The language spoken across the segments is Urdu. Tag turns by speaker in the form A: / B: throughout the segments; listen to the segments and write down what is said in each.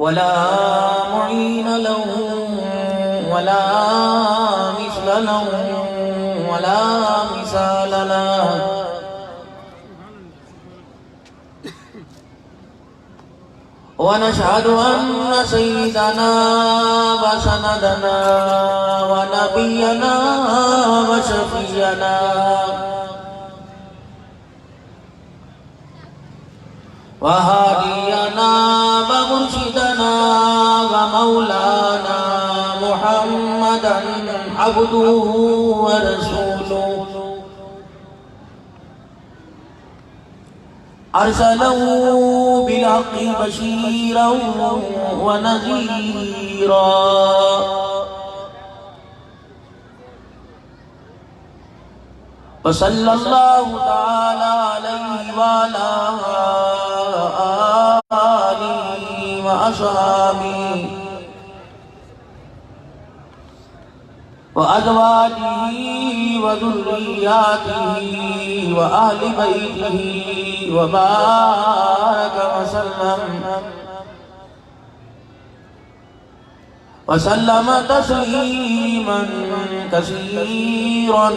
A: ولا معين له ولا مثل له ولا مثال له. ونشهد أن سيدنا وسندنا ونبينا وشفينا وهادينا ومرشدنا ومولانا محمدا عبده ورسوله أرسله بالحق بشيرا ونذيرا وصلى الله تعالى عليه وعلى آله وأصحابه وأزواجه وذرياته وأهل بيته وبارك وسلم تسليما كثيرا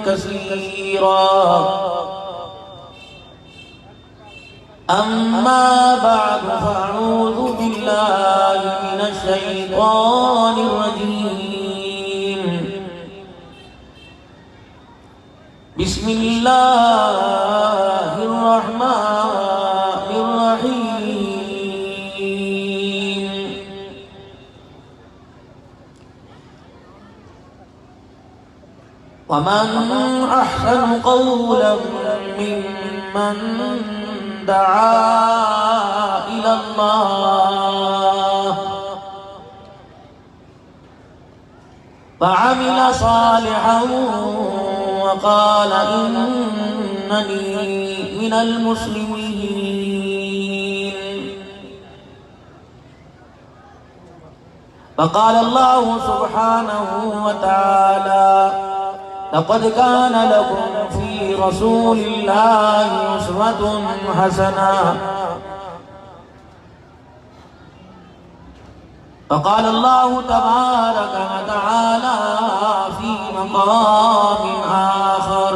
A: كثيرا. أما بعد فأعوذ بالله من الشيطان الرجيم. بسم الله الرحمن الرحيم. ومن أحسن قولا ممن دعا إلى الله وعمل صالحا وقال إنني من المسلمين. فقال الله سبحانه وتعالى لقد كان لكم في رسول الله أسوة حسنة. فقال الله تبارك وتعالى في مقام آخر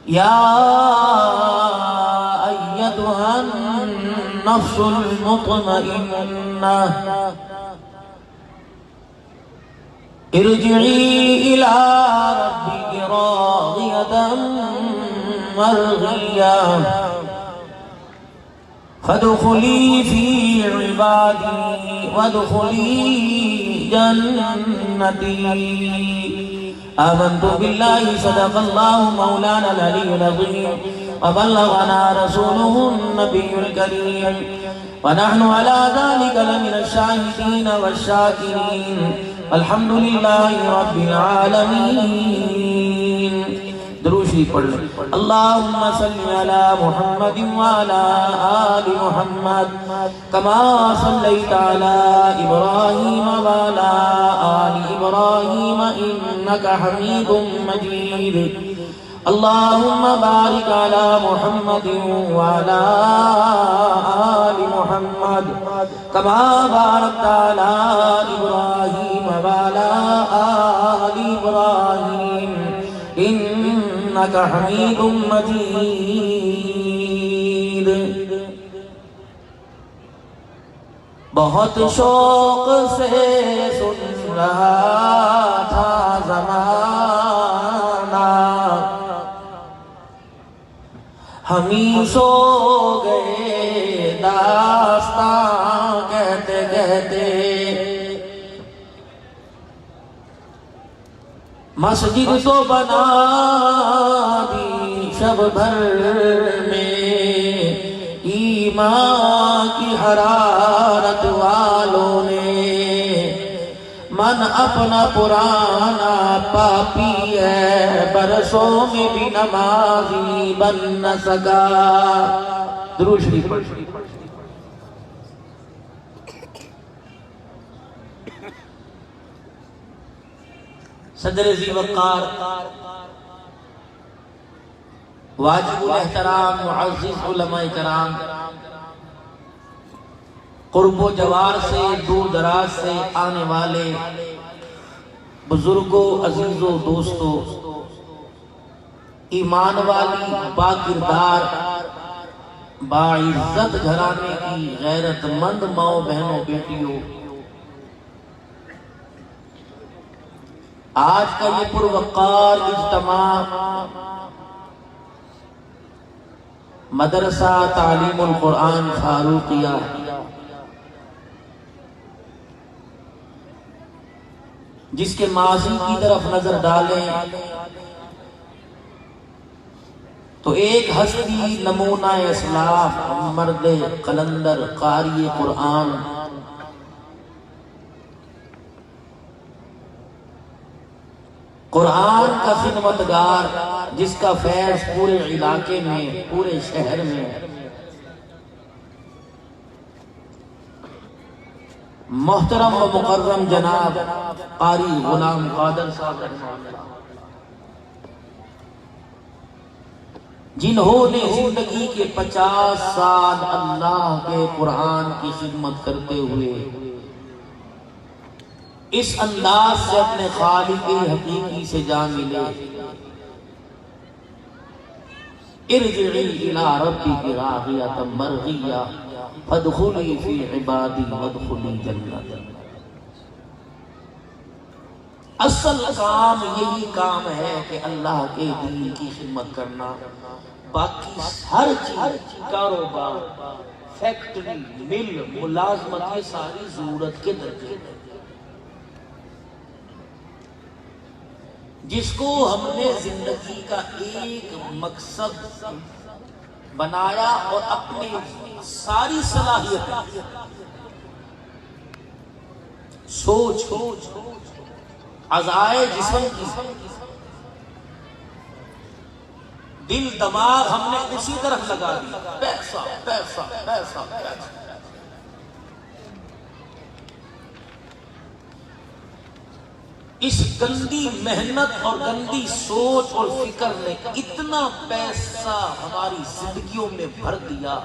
A: يا أيتها النفس المطمئنة ارجعي إلى ربك راضية مرضية فادخلي في عبادي وادخلي جنتي. آمنت بالله صدق الله مولانا العلي العظيم وبلغنا رسوله النبي الكريم ونحن على ذلك لمن الشاهدين والشاكرين الحمد لله رب العالمين. درود شریف پڑھ لیں. اللهم صل على محمد وعلى آل محمد كما صليت على إبراهيم وعلى آل إبراهيم إنك حميد مجيد. اللهم بارك على محمد وعلى آل محمد كما باركت على إبراهيم وعلى آل إبراهيم إنك حميد مجيد. بہت شوق سے سن رہا تھا زمانہ ہم ہی سو گئے داستان کہتے کہتے. مسجد تو بنا دی شب بھر میں ایمان کی حرارت والوں نے. من اپنا پرانا پاپی ہے برسوں میں بھی نمازی بن نہ سکا. درود شریف پڑھ. صدر ذی وقار واجب الاحترام معزز علماء کرام قرب و جوار سے دور دراز سے آنے والے بزرگوں، عزیزوں، دوستوں، ایمان والی با کردار باعزت گھرانے کی غیرت مند ماؤں، بہنوں، بیٹیوں، آج کا یہ پروقار اجتماع مدرسہ تعلیم القرآن فاروقیہ جس کے ماضی کی طرف نظر ڈالیں تو ایک ہستی نمونہ اسلاف، مرد قلندر، قاری قرآن، قرآن کا خدمتگار، جس کا فیض پورے علاقے میں، پورے شہر میں محترم و مکرم جناب قاری غلام قادر صاحب رحمہ اللہ، جنہوں نے زندگی کے 50 سال اللہ کے قرآن کی خدمت کرتے ہوئے اس انداز سے اپنے خالق حقیقی سے جا ملے، ارجعی الی ربک راغیۃ مرغیہ فادخلی فی عبادی وادخلی جنتی۔ اصل کام یہی کام ہے کہ اللہ کے دین کی خدمت کرنا، باقی ہر چیز، کاروبار، فیکٹری، مل، ملازمت، یہ ساری ضرورت کے درجے ہیں۔ جس کو ہم نے زندگی کا ایک مقصد بنایا اور اپنی ساری صلاحیت، سوچ، اعضائے جسم کی، دل دماغ ہم نے اسی طرف لگا دی، پیسہ پیسہ پیسہ پیسہ۔ اس گندی محنت اور گندی سوچ اور فکر نے اتنا پیسہ ہماری زندگیوں میں بھر دیا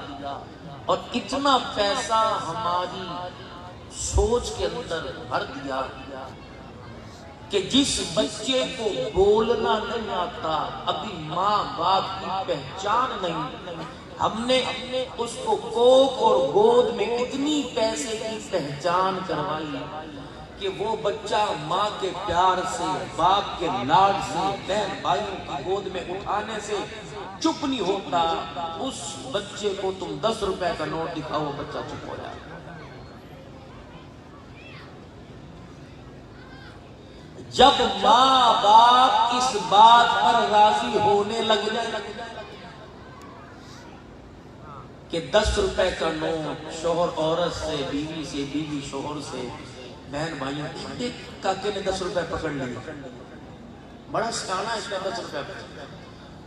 A: اور اتنا پیسہ ہماری سوچ کے اندر بھر دیا کہ جس بچے کو بولنا نہیں آتا، ابھی ماں باپ کی پہچان نہیں، ہم نے اس کو کوکھ اور گود میں اتنی پیسے کی پہچان کروائی کہ وہ بچہ ماں کے پیار سے، باپ کے لاڈ سے، بہن بھائیوں کی گود میں اٹھانے سے چپ نہیں ہوتا۔ اس بچے کو تم 10 روپے کا نوٹ دکھاؤ، بچہ چپ ہو جائے۔ جب ماں باپ اس بات پر راضی ہونے لگ جائے کہ 10 روپے کا نوٹ، شوہر عورت سے، بیوی سے، بیوی شوہر سے، بہن بھائیوں، ایک کاکے نے 10 روپے پکڑ لیے، بڑا سکانا اس کا 10 روپے پکڑ،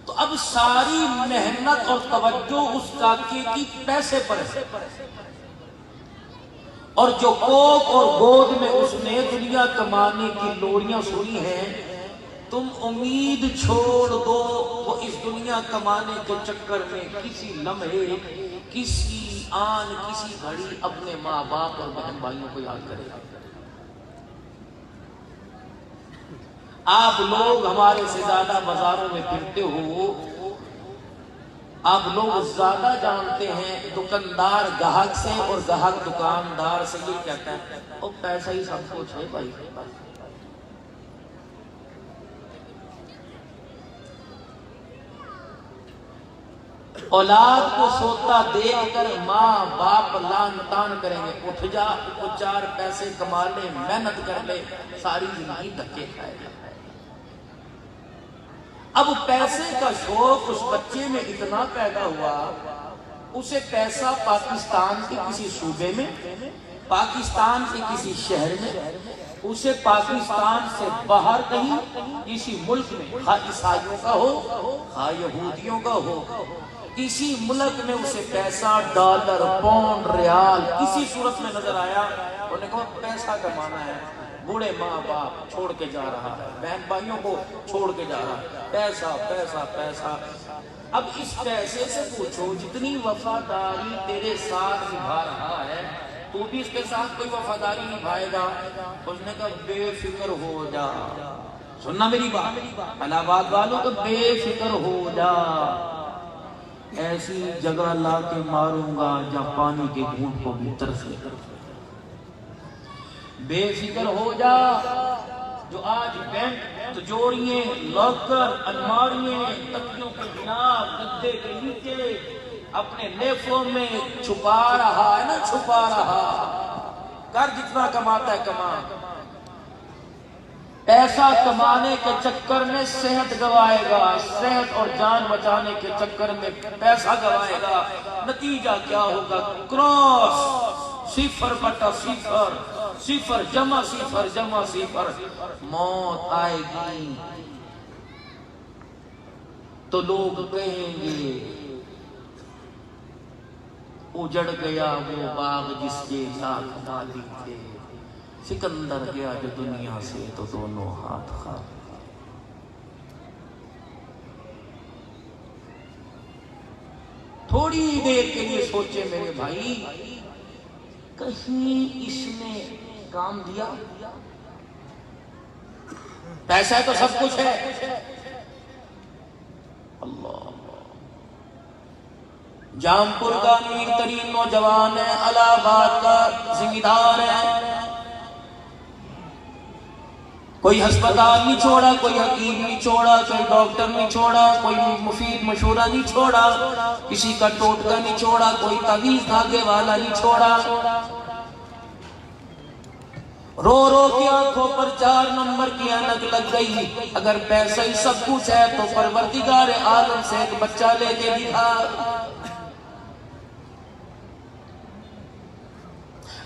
A: تو اب ساری محنت اور توجہ اس کاکے کی پیسے پر ہے، اور جو کوکھ اور گود میں اس نے دنیا کمانے کی لوریاں سنی ہیں، تم امید چھوڑ دو وہ اس دنیا کمانے کے چکر میں کسی لمحے، کسی آن، کسی گھڑی اپنے ماں باپ اور بہن بھائیوں کو یاد کرے گا۔ آپ لوگ ہمارے سے زیادہ بازاروں میں پھرتے ہو، آپ لوگ زیادہ جانتے ہیں دکاندار گاہک سے اور گاہک دکاندار سے یہ کہتا ہے او پیسہ ہی سب کچھ ہے بھائی۔ اولاد کو سوتا دیکھ کر ماں باپ لان تان کریں گے، اٹھ جا، وہ 4 پیسے کما لے، محنت کر لے، ساری زندگی دھکے کھائے گا۔ اب پیسے کا شوق اس بچے میں اتنا پیدا ہوا، اسے پیسہ پاکستان کے کسی صوبے میں، پاکستان کے کسی شہر میں، اسے پاکستان سے باہر کہیں کسی ملک میں، خواہ عیسائیوں کا ہو خواہ یہودیوں کا ہو، کسی ملک میں اسے پیسہ، ڈالر، پاؤنڈ، ریال کسی صورت میں نظر آیا، انہوں نے کہا پیسہ کمانا ہے، بوڑھے ماں باپ چھوڑ کے جا رہا ہے، بہن بھائیوں کو چھوڑ کے جا رہا ہے، پیسہ پیسہ پیسہ۔ اب اس پیسے سے پوچھو جتنی وفاداری تیرے ساتھ نبھا رہا ہے، تو بھی اس کے ساتھ کوئی وفاداری نبھائے گا؟ اس نے کہا بے فکر ہو جا، سننا میری بات الہ آباد والوں کو، بے فکر ہو جا، ایسی جگہ لا کے ماروں گا جہاں پانی کے گھونٹ کو بھی ترس لے کر۔ بے فکر ہو جا، جو آج بینک تجوریاں لاکر الماریاں تکیوں کے جناب گدے کے نیچے اپنے لیفوں میں چھپا رہا ہے نا، چھپا رہا، کر جتنا کماتا ہے کما، پیسہ کمانے کے چکر میں صحت گوائے گا، صحت اور جان بچانے کے چکر میں پیسہ گوائے گا، نتیجہ کیا ہوگا؟ کراس، صفر بٹا صفر، صفر جمع صفر جمع صفر، موت آئے گی تو لوگ کہیں گے اجڑ گیا وہ باغ جس کے ساتھ مالی تھے، سکندر گیا جو دنیا سے تو دونوں ہاتھ خالی۔ تھوڑی دیر کے لیے سوچے میرے بھائی، کہیں اس نے کام دیا؟ پیسہ تو سب کچھ ہے، اللہ، جامپور کا امیر ترین نوجوان ہے، الہ آباد کا ذمہ دار ہے، کوئی ہسپتال نہیں چھوڑا، کوئی حکیم نہیں چھوڑا، کوئی ڈاکٹر نہیں چھوڑا، کوئی مفید مشورہ نہیں چھوڑا، کسی کا ٹوٹکا نہیں چھوڑا، کوئی تعویذ دھاگے والا نہیں چھوڑا، رو رو کی آنکھوں پر 4 نمبر کی اینک لگ گئی۔ اگر پیسہ ہی سب کچھ ہے تو پروردگار عالم سے ایک بچہ لے کے دکھا۔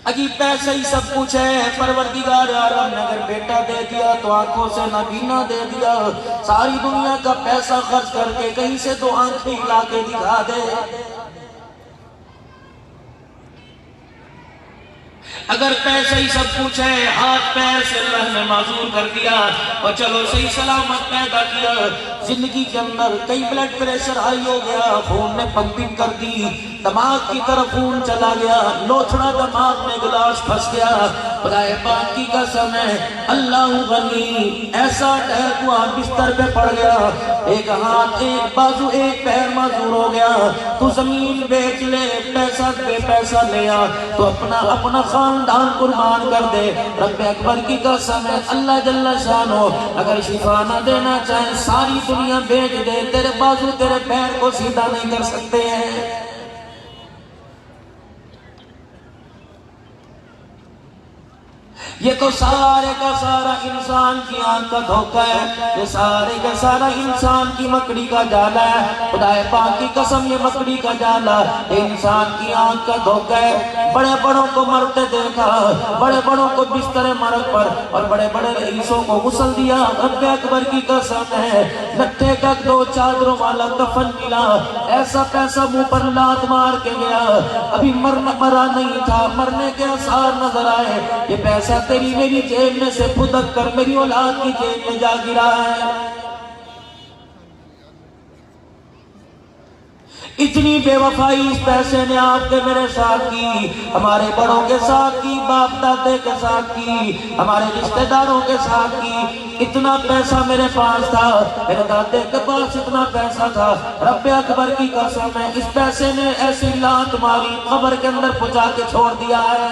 A: اگر پیسہ ہی سب کچھ ہے، پروردگار عالم نے اگر بیٹا دے دیا تو آنکھوں سے نابینا دے دیا، ساری دنیا کا پیسہ خرچ کر کے کہیں سے 2 آنکھیں لا کے دکھا دے۔ اگر پیسہ ہی سب کچھ ہے، ہاتھ پیر سے اللہ نے معذور کر دیا اور چلو صحیح سلامت پیدا کیا، زندگی کے اندر کئی بلڈ پریشر ہائی ہو گیا، خون نے پمپنگ کر دی، دماغ کی طرف خون چلا گیا، لوتھڑا دماغ میں گلاس پھنس گیا، خدائے پاک کی قسم ہے اللہ غنی، ایسا اٹیک ہوا بستر پہ پڑ گیا، ایک ہاتھ ایک بازو ایک پیر معذور ہو گیا، تو زمین بیچ لے، پیسہ بے پیسہ لیا تو اپنا خاندان قربان کر دے، رب اکبر کی قسم ہے اللہ جل شانہ اگر شفا نہ دینا چاہے ساری دنیا بیچ دے، تیرے بازو تیرے پیر کو سیدھا نہیں کر سکتے ہیں۔ یہ تو سارے کا سارا انسان کی آنکھ کا دھوکہ ہے، یہ سارے کا سارا انسان کی مکڑی کا جالا ہے، خدائے پاک کی قسم یہ مکڑی کا جالا انسان کی آنکھ کا دھوکہ ہے۔ بڑے بڑوں کو مرتے دیکھا، بڑے بڑوں کو بستر مرگ پر اور بڑے بڑے رئیسوں کو غسل دیا، رب اکبر کی قسم ہے لٹھے کا 2 چادروں والا کفن ملا، ایسا پیسہ منہ پر لات مار کے گیا، ابھی مرا نہیں تھا، مرنے کے آثار نظر آئے، یہ پیسہ تیری میری جیب میں سے پھدک کر میری اولاد کی جیب میں جا گرا ہے۔ اتنی بے وفائی اس پیسے نے آپ کے میرے ساتھ کی، ہمارے بڑوں کے ساتھ کی، باپ دادے کے ساتھ کی، ہمارے رشتہ داروں کے ساتھ کی۔ اتنا پیسہ میرے پاس تھا، میرے دادے کے پاس اتنا پیسہ تھا، رب اکبر کی قسم ہے اس پیسے نے ایسی لات ماری قبر کے اندر پہنچا کے چھوڑ دیا ہے۔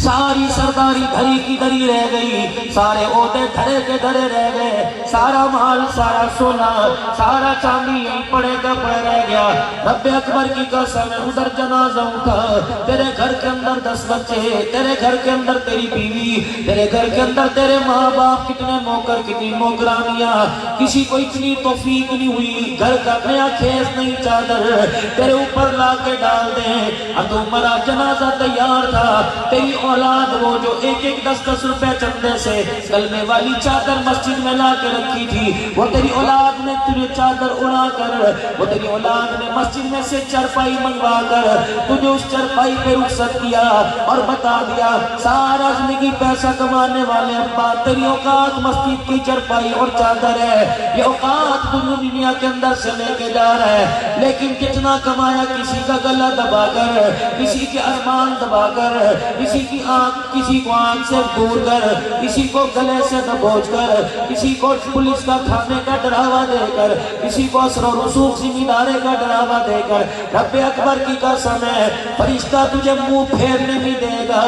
A: ساری سرداری دھری کی دھری رہ گئی، سارے عہدے دھرے کے دھرے رہ گئے، سارا مال سارا سونا سارا چاندی پڑے کا پڑے رہ گیا۔ رب اکبر کی قسم ہے ادھر جنازہ اٹھا، تیرے گھر کے اندر 10 بچے، تیرے گھر کے اندر تیری بیوی، تیرے گھر کے اندر تیرے ماں باپ، کتنے نوکر کتنی نوکرانیاں، کسی کو اتنی توفیق نہیں ہوئی گھر کا نیا خیز نہیں چادر تیرے اوپر لا کے ڈال دیں، اب تمہارا جنازہ تیار تھا، تیری اولاد وہ جو ایک ایک 10-10 روپے چندے سے کلمے والی چادر مسجد میں لا کے رکھی تھی، وہ تیری اولاد نے تجھے چادر اڑا کر، وہ تیری اولاد نے مسجد میں سے چرپائی منگوا کر تجھے اس چرپائی پہ رخصت کیا اور بتا دیا سارا زندگی پیسہ کمانے والے ابا، تیری اوقات مسجد کی چرپائی اور چادر ہے، یہ اوقات دنیا کے اندر سے لے کے جا رہا ہے، لیکن کتنا کمایا کسی کا گلا دبا کر، کسی کے ارمان دبا کر، کسی کو آنکھ سے دور کر، کسی کو گلے سے دبوچ کر، کسی کو پولیس کا کھانے کا ڈراوا دے کر، کسی کو اثر و رسوخ زمیندارے کا ڈراوا دے کر، رب اکبر کی قسم ہے فرشتہ تجھے منہ پھیرنے نہیں دے گا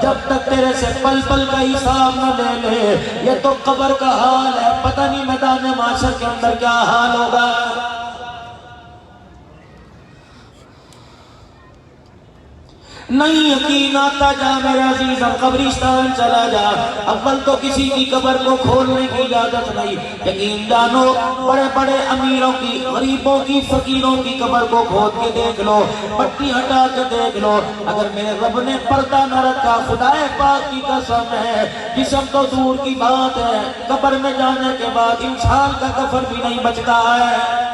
A: جب تک تیرے سے پل پل کا حساب نہ لے لے۔ یہ تو قبر کا حال ہے، پتہ نہیں میدان معاشر کے اندر کیا حال ہوگا۔ نہیں یقین آتا جا میرے عزیزم، قبرستان چلا جا، اول تو کسی کی قبر کو کھولنے کی اجازت نہیں، یقین جانو بڑے بڑے امیروں کی، غریبوں کی، فقیروں کی قبر کو کھود کے دیکھ لو، پٹی ہٹا کے دیکھ لو، اگر میرے رب نے پردہ نہ رکھا، خدا پاک کی قسم ہے، جسم تو دور کی بات ہے، قبر میں جانے کے بعد انسان کا کفن بھی نہیں بچتا ہے۔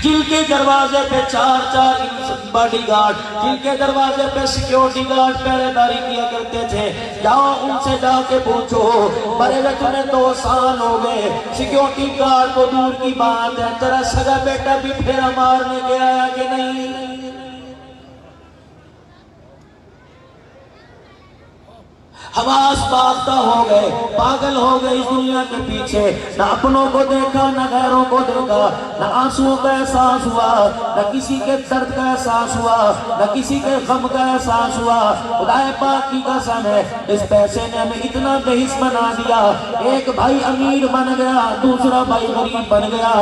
A: جن کے دروازے پہ چار باڈی گارڈ، جن کے دروازے پہ سیکیورٹی گارڈ پہرے داری کیا کرتے تھے، جاؤ ان سے جا کے پوچھو، بڑے تمہیں 2 سال ہو گئے، سیکیورٹی گارڈ تو دور کی بات ہے، تیرا سگا بیٹا بھی پھیرا مارنے کے آیا کہ نہیں؟ حواس باختہ ہو گئے، پاگل ہو گئے اس دنیا کے پیچھے، نہ اپنوں کو دیکھا نہ غیروں کو دیکھا، نہ آنسو کا احساس ہوا، نہ کسی کے درد کا احساس ہوا، نہ کسی کے غم کا احساس ہوا۔ خدا پاک کی قسم ہے اس پیسے نے ہمیں اتنا بہیس بنا دیا، ایک بھائی امیر بن گیا، دوسرا بھائی غریب بن گیا،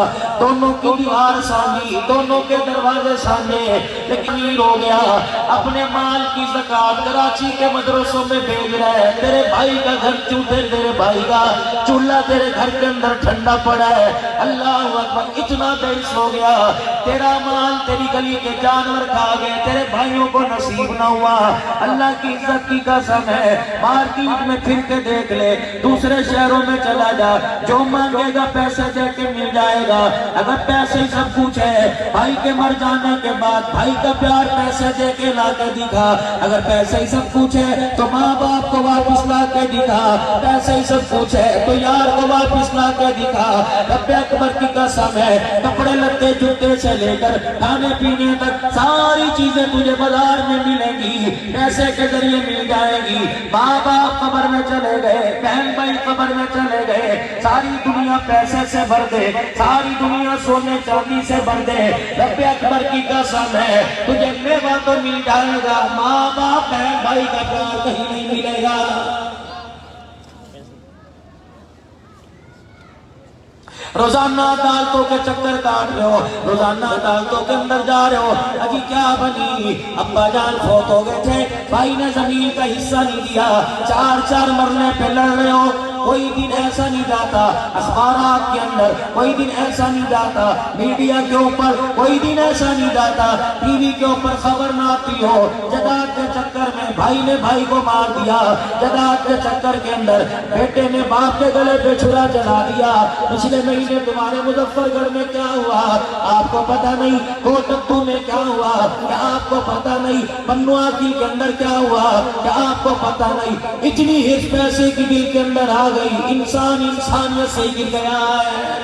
A: دونوں کی دیوار سامنے، دونوں کے دروازے سامنے، لیکن امیر ہو گیا، اپنے مال کی زکوٰۃ کراچی کے مدرسوں میں بھیج رہا ہے، تیرے بھائی کا گھر تیرے بھائی کا چولہا تیرے گھر کے اندر ٹھنڈا پڑا ہے، اللہ اکبر، اتنا بہیس ہو گیا، تیرا مال تیری گلی کے جانور کھا گئے، تیرے بھائیوں کو نصیب نہ ہوا۔ اللہ کی عزت کی قسم ہے، مارکیٹ میں پھر کے دیکھ لے، دوسرے شہروں میں چلا جا، جو مانگے گا پیسے دے کے مل جائے گا، اگر پیسے ہی سب کچھ ہے، بھائی کے مر جانے کے بعد بھائی کا پیار پیسے دے کے لا کے دکھا، اگر پیسے ہی سب کچھ ہے تو ماں باپ کو واپس لا کے دکھا، پیسے ہی سب کچھ ہے تو یار کو واپس لا کے دکھا۔ رب اکبر کی قسم ہے، کپڑے لتے جوتے سے لے کر کھانے پینے تک ساری چیزیں تجھے بازار میں ملیں گی، پیسے کے ذریعے مل جائے گی۔ ماں باپ قبر میں چلے گئے، بہن بھائی قبر میں چلے گئے، ساری دنیا پیسے سے بھر دے، ساری دنیا سونے چاندی سے بھر دے، رب اکبر کی قسم ہے تجھے میوہ تو مل جائے گا، ماں باپ بہن بھائی کا پیار کہیں نہیں ملے گا۔ روزانہ عدالتوں کے چکر کاٹ رہے ہو، روزانہ عدالتوں کے اندر جا رہے ہو، اجی کیا بنی، ابا جان فوت ہو گئے تھے، بھائی نے زمین کا حصہ نہیں دیا، 4 مرنے پہ لڑ رہے ہو، کوئی دن ایسا نہیں جاتا اخبارات کے اندر، کوئی دن ایسا نہیں جاتا میڈیا کے اوپر، کوئی دن ایسا نہیں جاتا ٹی وی کے اوپر خبر نہ آتی ہو جداد کے چکر میں بھائی نے بھائی کو مار دیا، جداد کے چکر کے اندر بیٹے نے باپ کے گلے پہ چھرا چلا دیا۔ پچھلے مہینے تمہارے مظفر گڑھ میں کیا ہوا آپ کو پتہ نہیں، کوٹکو میں کیا ہوا کیا آپ کو پتہ نہیں، بنواکی کے اندر کیا ہوا کیا آپ کو پتہ نہیں۔ اتنی ہرس پیسے کی دل کے اندر آ گئی، انسان انسانیت سے گر گیا ہے۔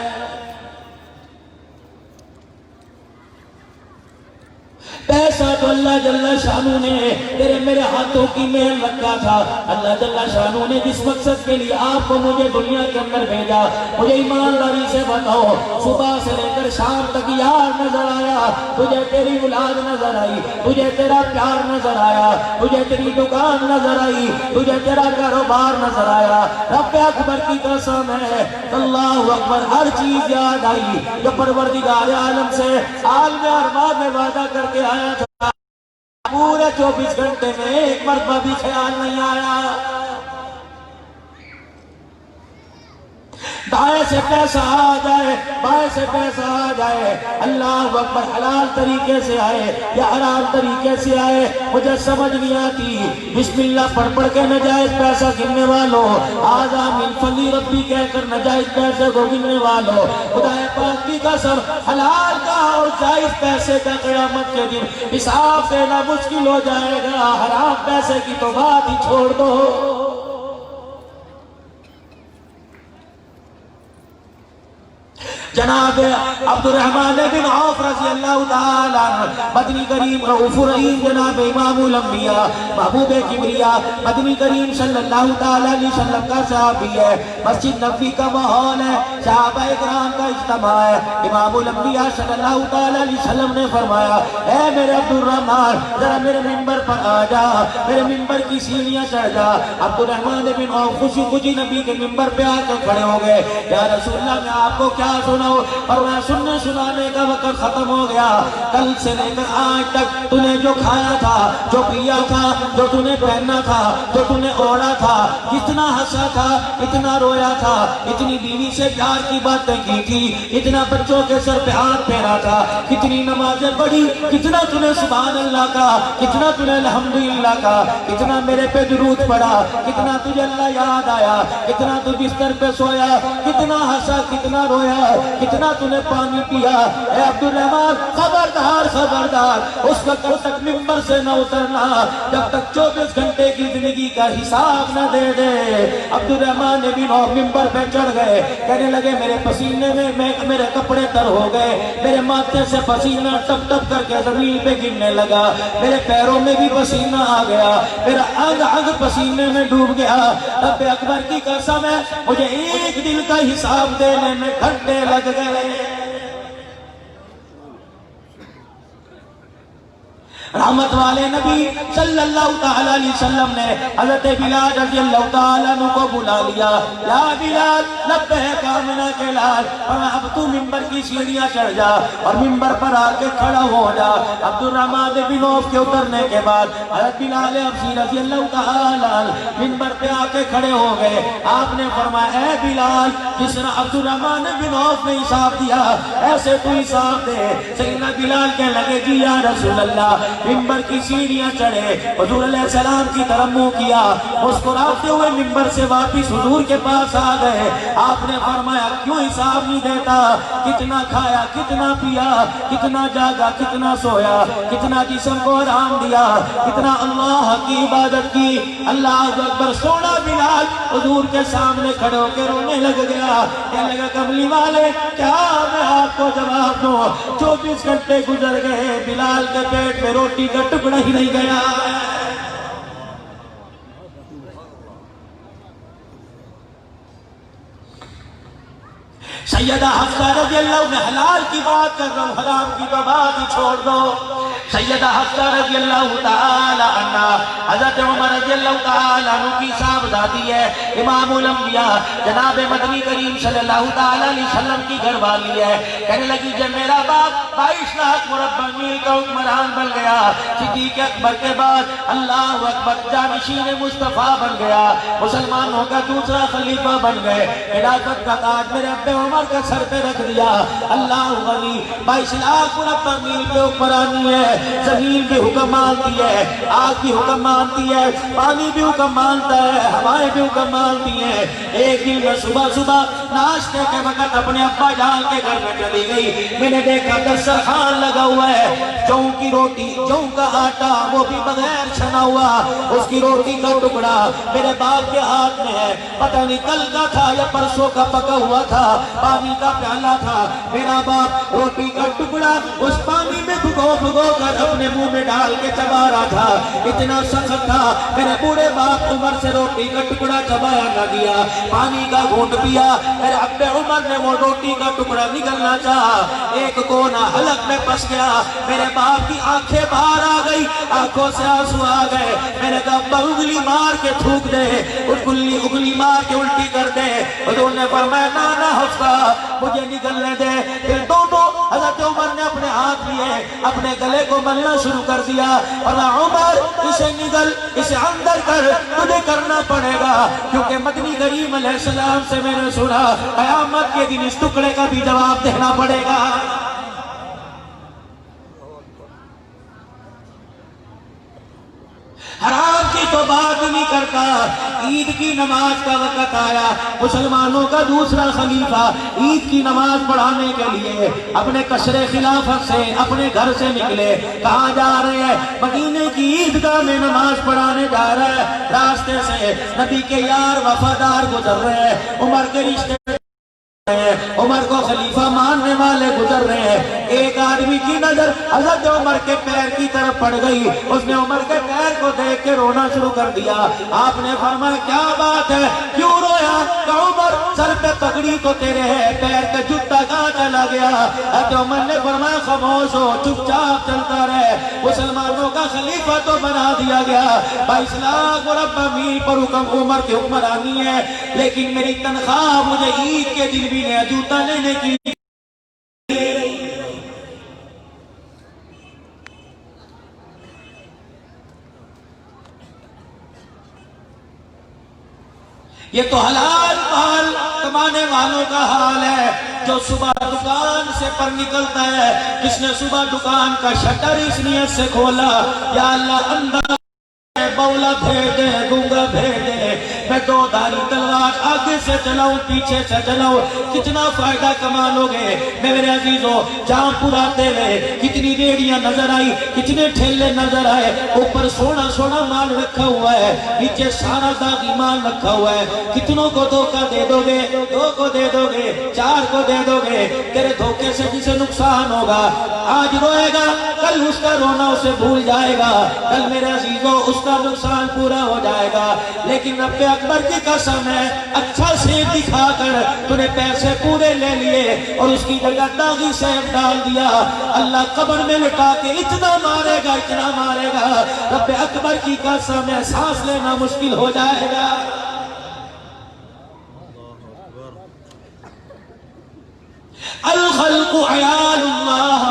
A: پیسہ تو اللہ جل شانہ نے تیرے میرے ہاتھوں کی محل رکھا تھا، اللہ جل شانہ نے جس مقصد کے لیے آپ کو مجھے دنیا کے اندر بھیجا، مجھے ایمانداری سے بتاؤ، صبح سے لے کر شام تک یار نظر آیا، تجھے تیری اولاد نظر آئی، تجھے تیرا پیار نظر آیا، تجھے تیری دکان نظر آئی، تجھے تیرا کاروبار نظر آیا، رب اکبر کی قسم ہے اللہ اکبر، ہر چیز یاد آئی جو پروردگار عالم سے عالم ارباب میں وعدہ کر کے آیا تھا، پورے 24 گھنٹے میں ایک مرتبہ بھی خیال نہیں آیا۔ دائیں سے پیسہ آ جائے، بائیں سے پیسہ آ جائے، اللہ اکبر، حلال طریقے سے آئے یا حرام طریقے سے آئے مجھے سمجھ نہیں آتی۔ بسم اللہ پڑھ پڑھ کے ناجائز پیسہ گننے والوں، آذا من فضل ربی کہہ کر ناجائز پیسے کو گننے والوں، خدا پاک کی قسم حلال کا اور جائز پیسے کا قیامت کے دن حساب دینا مشکل ہو جائے گا۔ حرام پیسے کی تو بات ہی چھوڑ دو۔ جناب عبد الرحمن بن عوف رضی اللہ تعالیٰ عنہ، مدنی کریم رؤوف الرحیم، جناب امام الانبیاء محبوب کبریا، مدنی کریم صلی اللہ تعالیٰ علیہ وسلم کا صحابی ہے۔ مسجد نبوی کا ماحول ہے، صحابہ اکرام کا اجتماع ہے۔ امام الانبیاء صلی اللہ تعالیٰ علیہ وسلم نے فرمایا، اے میرے عبد الرحمن ذرا میرے منبر پر آ جا، میرے منبر کی سیڑھیاں چڑھ جا۔ عبد الرحمن بن عوف خوشی خوشی نبی کے منبر پہ آ کر کھڑے ہو گئے۔ یا رسول اللہ میں آپ کو کیا سناؤں؟ اور میں سننے سنانے کا وقت ختم ہو گیا۔ کل سے لے کر آج تک تو نے جو کھایا تھا، جو پیا تھا، جو تو نے پہنا تھا، جو تو نے اوڑھا تھا، کتنا ہنسا تھا، اتنا رویا تھا، اتنی بیوی سے پیار کی باتیں کی تھی، اتنا بچوں کے سر پہ ہاتھ پھیرا تھا، کتنی نمازیں پڑھی، کتنا تو نے سبحان اللہ کا، کتنا تو نے الحمدللہ کا، کتنا میرے پہ درود پڑھا، کتنا تجھے اللہ یاد آیا، کتنا تو بستر پہ سویا، کتنا ہنسا، کتنا رویا، کتنا تو نے پانی پیا۔ اے عبد الرحمن خبردار خبردار، اس وقت تک منبر سے نہ اترنا جب تک 24 گھنٹے کی زندگی کا حساب نہ دے دے۔ عبد الرحمن بن عوف منبر پہ چڑھ گئے، کہنے لگے میرے پسینے میں میرے کپڑے تر ہو گئے، میرے ماتھے سے پسینہ ٹپ ٹپ کر کے زمین پہ گرنے لگا، میرے پیروں میں بھی پسینہ آ گیا، میرا انگ انگ پسینے میں ڈوب گیا۔ رب اکبر کی قسم ہے مجھے ایک دن کا حساب دینے میں گھنٹے لگ گئے۔ رحمت والے نبی صلی اللہ تعالیٰ علیہ وسلم نے حضرت بلال رضی اللہ تعالیٰ عنہ کو بلا لیا۔ یا بلال لبیک آمنا کے لال، اور اب تو منبر کی سیڑھیاں چڑھ جا اور منبر پر آ کے کھڑا ہو جا۔ عبد الرحمن بن عوف کے اترنے کے بعد حضرت بلال حبشی رضی اللہ تعالیٰ عنہ منبر پہ آ کے کھڑے ہو گئے۔ آپ نے فرمایا اے بلال، جس طرح عبد الرحمن بن عوف نے حساب دیا ایسے تو حساب دے۔ سیدنا بلال کہنے لگے جی یا رسول اللہ۔ منبر کی سیڑھیاں چڑھے، حضور علیہ السلام کی طرف منہ کیا، مسکراتے ہوئے منبر سے واپس حضور کے پاس آ گئے۔ آپ نے فرمایا کیوں حساب نہیں دیتا؟ کتنا کھایا، کتنا پیا، کتنا جاگا، کتنا سویا، کتنا جسم کو آرام دیا، کتنا اللہ کی عبادت کی۔ اللہ اکبر۔ سونا بلال حضور کے سامنے کھڑے ہو کے رونے لگ گیا، کہنے لگا کملی والے کیا میں آپ کو جواب دوں؟ 24 گھنٹے گزر گئے، بلال کے پیٹ میں روٹی کا ٹکڑا ہی نہیں گیا۔ سیدہ حفصہ رضی اللہ، میں حلال کی بات کر رہا ہوں، حرام کی تو بات ہی چھوڑ دو۔ سیدہ حفصہ رضی اللہ تعالی عنہ حضرت عمر رضی اللہ تعالی عنہ کی صاحبزادی ہے، امام الانبیاء جناب مدنی کریم صلی اللہ تعالی علیہ وسلم کی گھر والی ہے۔ کہنے لگی جب میرا باپ 22 لاکھ مربع میل کا حکمران بن گیا، صدیق اکبر کے بعد اللہ اکبر جانشین مصطفیٰ بن گیا، مسلمانوں کا دوسرا خلیفہ بن گئے، خلافت کا تاج میرے ابے عمر کا سر پہ رکھ دیا۔ اللہ غنی 22 لاکھ مربع میل پہ حکمرانی ہے، زمین بھی حکم مانتی ہے، آگ بھی حکم مانتی ہے، پانی بھی حکم مانتا ہے، ہوائیں بھی حکم مانتی ہیں۔ ایک دن میں صبح صبح ناشتے کے وقت اپنے ابا جان کے گھر میں چلی گئی، میں نے دیکھا دسترخوان لگا ہوا ہے، جو کی روٹی، جو کا آٹا وہ بھی بغیر چھنا ہوا، اس کی روٹی کا ٹکڑا میرے باپ کے ہاتھ میں ہے، پتہ نہیں کل کا تھا یا پرسوں کا پکا ہوا تھا، پانی کا پیالہ تھا، میرا باپ روٹی کا ٹکڑا اس پانی میں بھگو بھگو کر اپنے منہ میں ڈال کے چبا رہا تھا، اتنا سخت تھا میرے بوڑھے باپ عمر سے روٹی کا ٹکڑا چبایا نہ گیا، پانی کا گھونٹ پیا، میرے ابے عمر نے وہ روٹی کا ٹکڑا نگلنا چاہا، ایک کونا حلق میں پس گیا، میرے باپ کی آنکھیں باہر آ گئی، آنکھوں سے آنسو آ گئے، میں نے کہا ابا انگلی مار کے تھوک دے، انگلی مار کے الٹی کر دے، حضور نے فرمایا نانا حفصہ مجھے نگلنے دے۔ پھر دونوں حضرت عمر نے اپنے ہاتھ لیے، اپنے گلے کو کو ملنا شروع کر دیا اور عمر اسے نگل اسے اندر کر تجھے کرنا پڑے گا کیونکہ مدنی کریم علیہ السلام سے میں نے سنا قیامت کے دن اس ٹکڑے کا بھی جواب دینا پڑے گا. حرام کی تو بات نہیں کرتا. عید کی نماز کا وقت آیا, مسلمانوں کا دوسرا خلیفہ عید کی نماز پڑھانے کے لیے اپنے قصر خلافت سے اپنے گھر سے نکلے. کہاں جا رہے ہیں؟ مدینے کی عیدگاہ میں نماز پڑھانے جا رہے ہیں. راستے سے نبی کے یار وفادار گزر رہے ہیں, عمر کے رشتے عمر کو خلیفہ ماننے والے گزر رہے ہیں. ایک آدمی کی نظر حضرت عمر کے پیر کی طرف پڑ گئی. اس نے عمر کے پیر کو دیکھ کے رونا شروع کر دیا. آپ نے فرمایا کیا بات ہے, کیوں رویا؟ کہ عمر سر پہ پگڑی تو تیرے ہے, پیر پہ جوتا کہاں چلا گیا؟ حضرت عمر نے فرمایا خاموش ہو, چپ چاپ چلتا رہے. مسلمانوں کا خلیفہ تو بنا دیا گیا, 22 لاکھ مربع میل پر عمر کی حکمرانی ہے, لیکن میری تنخواہ مجھے عید کے دن بھی جوتا لینے کی. یہ تو حلال مال کمانے والوں کا حال ہے جو صبح دکان سے پر نکلتا ہے. جس نے صبح دکان کا شٹر اس نیت سے کھولا یا اللہ اندر بولا بھیج دے, گونگا بھیج دے, میں 2 دھاری تلوار آگے سے چلاؤں پیچھے سے چلاؤں, کتنا فائدہ کما لو گے. میرے عزیزوں, جام پراتے ہوئے کتنی ریڑیاں نظر آئی, کتنے ٹھیلے نظر آئے. اوپر سونا سونا مال رکھا ہوا ہے, نیچے سارا داغی مال رکھا ہوا ہے. کتنوں کو دھوکہ دے دو گے؟ 2 کو دے دو گے, 4 کو دے دو گے. تیرے دھوکے سے جسے نقصان ہوگا آج روئے گا, کل اس کا رونا اسے بھول جائے گا, کل میرے عزیزوں اس کا نقصان پورا ہو جائے گا. لیکن رب اکبر کی قسم ہے, اچھا سیب دکھا کر تو نے پیسے پورے لے لیے اور اس کی جگہ داغی سیب ڈال دیا. اللہ قبر میں لٹا کے اتنا مارے گا, اتنا مارے گا, رب اکبر کی قسم ہے سانس لینا مشکل ہو جائے گا. الخلق عیال اللہ.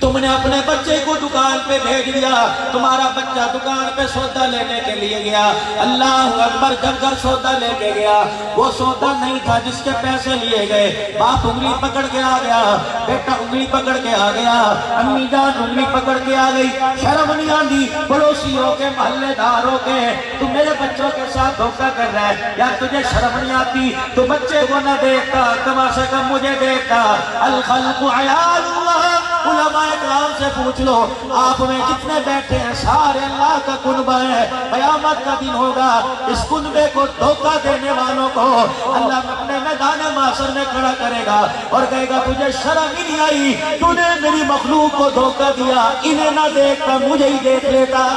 A: تم نے اپنے بچے کو دکان پہ بھیج دیا, تمہارا بچہ دکان پہ سودا لینے کے لیے گیا. اللہ اکبر, جب گھر سودا لے کے گیا وہ سودا نہیں تھا جس کے پیسے لیے گئے. باپ انگلی پکڑ کے آ گیا, بیٹا انگلی پکڑ کے آ گیا, امی جان انگلی پکڑ کے آ گئی. شرم نہیں آندی پڑوسیوں کے, محلے داروں کے, تم میرے بچوں کے ساتھ دھوکہ کر رہا ہے یار, تجھے شرم نہیں آتی؟ تو بچے کو نہ دیکھتا, کم سے کم مجھے دیکھتا. الخلق عیال اللہ. علماء اکرام سے پوچھ لو, آپ میں جتنے بیٹھے ہیں سارے اللہ کا کنبہ ہے. قیامت کا دن ہوگا, اس کنبے کو دھوکہ دینے والوں کو اللہ اپنے میدان محشر میں کھڑا کرے گا اور کہے گا تجھے شرم ہی نہیں آئی, تو نے میری مخلوق کو دھوکہ دیا, انہیں نہ دیکھتا مجھے ہی دیکھ لیتا.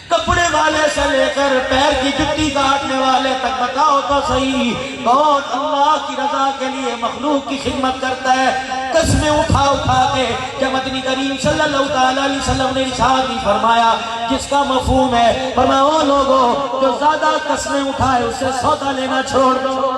A: کپڑے والے سے لے کر پیر کی جُتی کاٹنے والے تک بتاؤ تو صحیح, کون اللہ کی رضا کے لیے مخلوق کی خدمت کرتا ہے؟ قسمیں اٹھا اٹھا کے کہ مدنی کریم صلی اللہ علیہ وسلم نے ارشاد نہیں فرمایا جس کا مفہوم ہے, فرمایا وہ لوگوں جو زیادہ قسمیں اٹھائے اس سے سودا لینا چھوڑ دو.